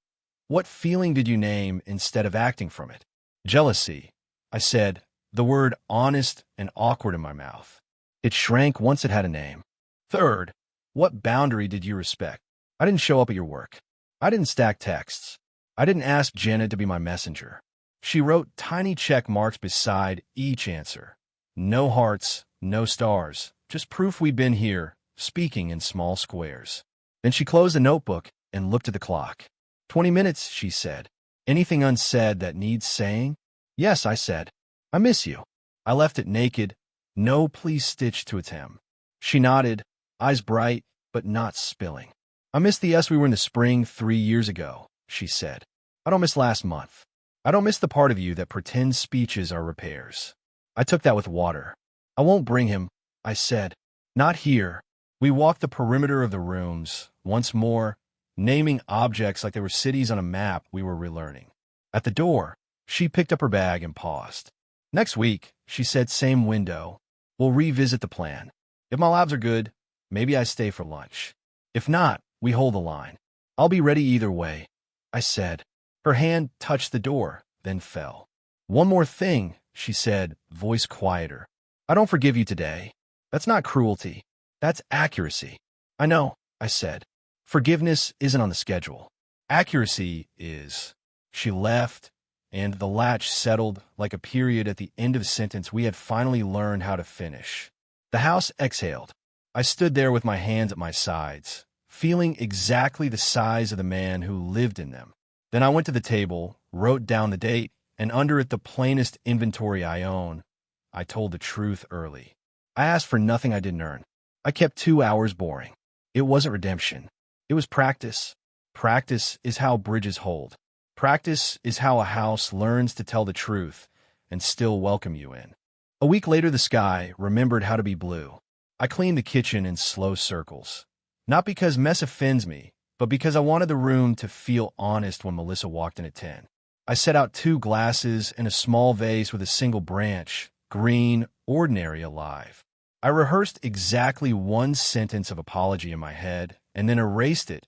"What feeling did you name instead of acting from it?" "Jealousy," I said, the word honest and awkward in my mouth. It shrank once it had a name. Third, "What boundary did you respect?" "I didn't show up at your work. I didn't stack texts. I didn't ask Jenna to be my messenger." She wrote tiny check marks beside each answer. No hearts, no stars, just proof we'd been here, speaking in small squares. Then she closed the notebook and looked at the clock. 20 minutes, she said. "Anything unsaid that needs saying?" "Yes," I said. "I miss you." I left it naked, no please stitch to its hem. She nodded, eyes bright, but not spilling. "I miss the us we were in the spring 3 years ago," she said. "I don't miss last month. I don't miss the part of you that pretends speeches are repairs." I took that with water. "I won't bring him," I said. "Not here." We walked the perimeter of the rooms, once more, naming objects like they were cities on a map we were relearning. At the door, she picked up her bag and paused. "Next week," she said, "same window. We'll revisit the plan. If my labs are good, maybe I stay for lunch. If not, we hold the line. I'll be ready either way," I said. Her hand touched the door, then fell. "One more thing," she said, voice quieter. "I don't forgive you today. That's not cruelty. That's accuracy." "I know," I said. "Forgiveness isn't on the schedule. Accuracy is." She left, and the latch settled like a period at the end of a sentence we had finally learned how to finish. The house exhaled. I stood there with my hands at my sides, feeling exactly the size of the man who lived in them. Then I went to the table, wrote down the date, and under it the plainest inventory I own. I told the truth early. I asked for nothing I didn't earn. I kept 2 hours boring. It wasn't redemption. It was practice. Practice is how bridges hold. Practice is how a house learns to tell the truth and still welcome you in. A week later, the sky remembered how to be blue. I cleaned the kitchen in slow circles. Not because mess offends me, but because I wanted the room to feel honest when Melissa walked in at 10. I set out 2 glasses and a small vase with a single branch, green, ordinary, alive. I rehearsed exactly 1 sentence of apology in my head and then erased it.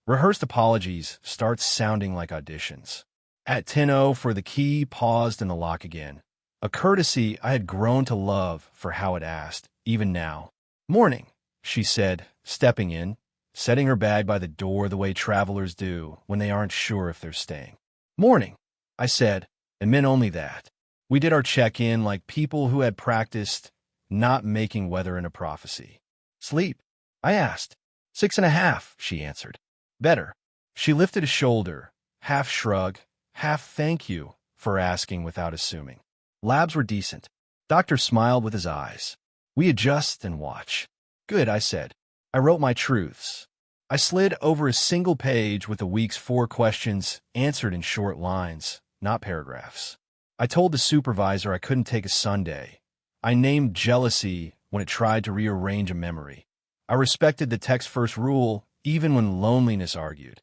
Rehearsed apologies start sounding like auditions. At 10:00 for the key paused in the lock again. A courtesy I had grown to love for how it asked, even now. "Morning," she said, stepping in, setting her bag by the door the way travelers do when they aren't sure if they're staying. "Morning," I said, and meant only that. We did our check-in like people who had practiced not making weather in a prophecy. "Sleep?" I asked. 6.5, she answered. "Better." She lifted a shoulder, half shrug, half thank you for asking without assuming. "Labs were decent." Doctor smiled with his eyes. "We adjust and watch." "Good," I said. I wrote my truths. I slid over a single page with the week's 4 questions answered in short lines, not paragraphs. I told the supervisor I couldn't take a Sunday. I named jealousy when it tried to rearrange a memory. I respected the text-first rule even when loneliness argued.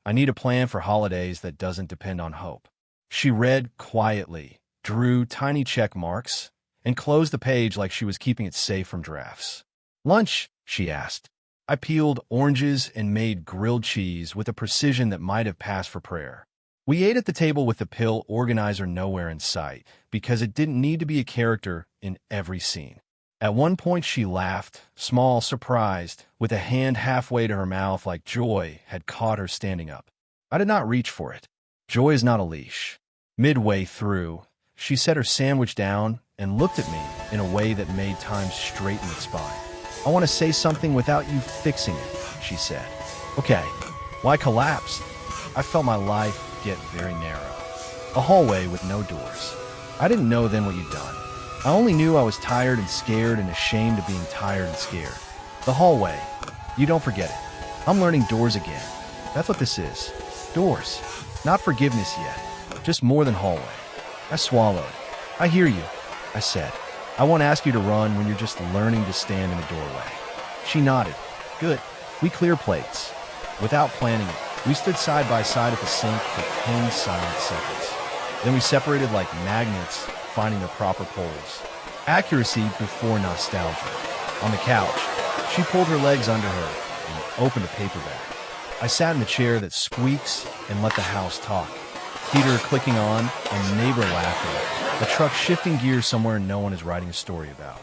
I need a plan for holidays that doesn't depend on hope. She read quietly, drew tiny check marks, and closed the page like she was keeping it safe from drafts. "Lunch?" she asked. I peeled oranges and made grilled cheese with a precision that might have passed for prayer. We ate at the table with the pill organizer nowhere in sight, because it didn't need to be a character in every scene. At one point she laughed, small, surprised, with a hand halfway to her mouth like joy had caught her standing up. I did not reach for it. Joy is not a leash. Midway through, she set her sandwich down and looked at me in a way that made time straighten its spine. "I want to say something without you fixing it," she said. "Okay." Well, I collapsed. I felt my life get very narrow. A hallway with no doors. I didn't know then what you'd done. I only knew I was tired and scared and ashamed of being tired and scared. The hallway. You don't forget it. I'm learning doors again. That's what this is. Doors. Not forgiveness yet. Just more than hallway. I swallowed. "I hear you," I said. I won't ask you to run when you're just learning to stand in a doorway. She nodded. Good. We clear plates. Without planning it, we stood side by side at the sink for 10 silent seconds. Then we separated like magnets, finding the proper poles. Accuracy before nostalgia. On the couch, she pulled her legs under her and opened a paperback. I sat in the chair that squeaks and let the house talk. Heater clicking on, a neighbor laughing, a truck shifting gears somewhere no one is writing a story about.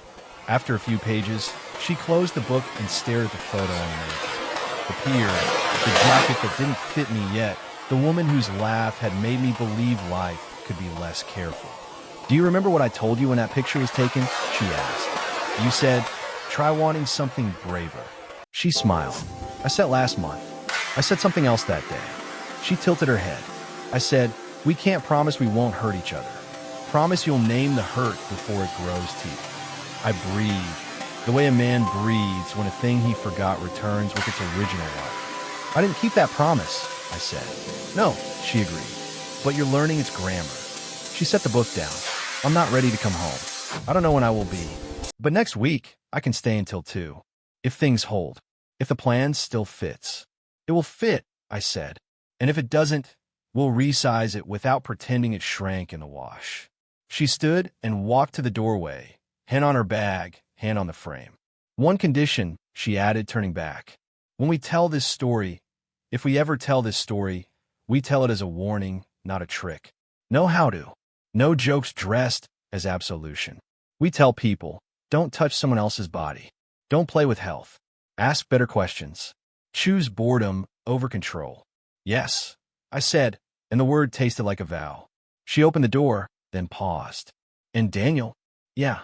After a few pages, she closed the book and stared at the photo underneath. The pier, the jacket that didn't fit me yet, the woman whose laugh had made me believe life could be less careful. Do you remember what I told you when that picture was taken? She asked. You said, try wanting something braver. She smiled. I said last month. I said something else that day. She tilted her head. I said, we can't promise we won't hurt each other. Promise you'll name the hurt before it grows teeth. I breathed. The way a man breathes when a thing he forgot returns with its original life. I didn't keep that promise, I said. No, she agreed. But you're learning its grammar. She set the book down. I'm not ready to come home. I don't know when I will be. But next week, I can stay until 2. If things hold. If the plan still fits. It will fit, I said. And if it doesn't, we'll resize it without pretending it shrank in the wash. She stood and walked to the doorway, hand on her bag, hand on the frame. One condition, she added, turning back. When we tell this story, if we ever tell this story, we tell it as a warning, not a trick. No how-to. No jokes dressed as absolution. We tell people, don't touch someone else's body. Don't play with health. Ask better questions. Choose boredom over control. Yes, I said, and the word tasted like a vow. She opened the door, then paused. And Daniel, yeah,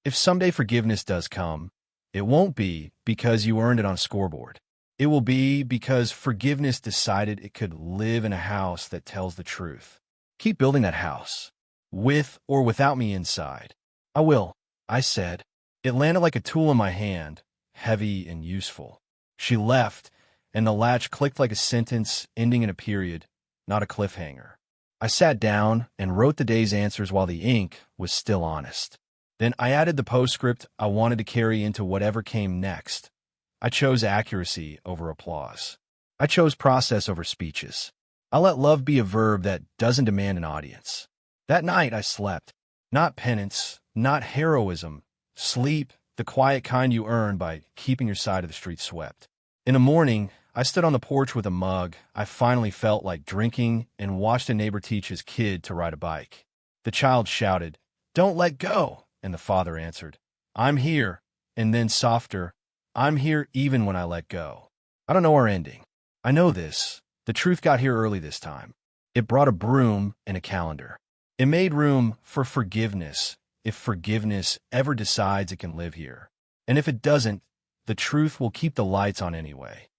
if someday forgiveness does come, it won't be because you earned it on a scoreboard. It will be because forgiveness decided it could live in a house that tells the truth. Keep building that house, with or without me inside. I will, I said. It landed like a tool in my hand, heavy and useful. She left, and the latch clicked like a sentence ending in a period, not a cliffhanger. I sat down and wrote the day's answers while the ink was still honest. Then I added the postscript I wanted to carry into whatever came next. I chose accuracy over applause. I chose process over speeches. I let love be a verb that doesn't demand an audience. That night I slept. Not penance, not heroism. Sleep, the quiet kind you earn by keeping your side of the street swept. In the morning, I stood on the porch with a mug I finally felt like drinking and watched a neighbor teach his kid to ride a bike. The child shouted, "Don't let go," and the father answered, "I'm here," and then softer, "I'm here even when I let go." I don't know our ending. I know this. The truth got here early this time. It brought a broom and a calendar. It made room for forgiveness, if forgiveness ever decides it can live here. And if it doesn't, the truth will keep the lights on anyway.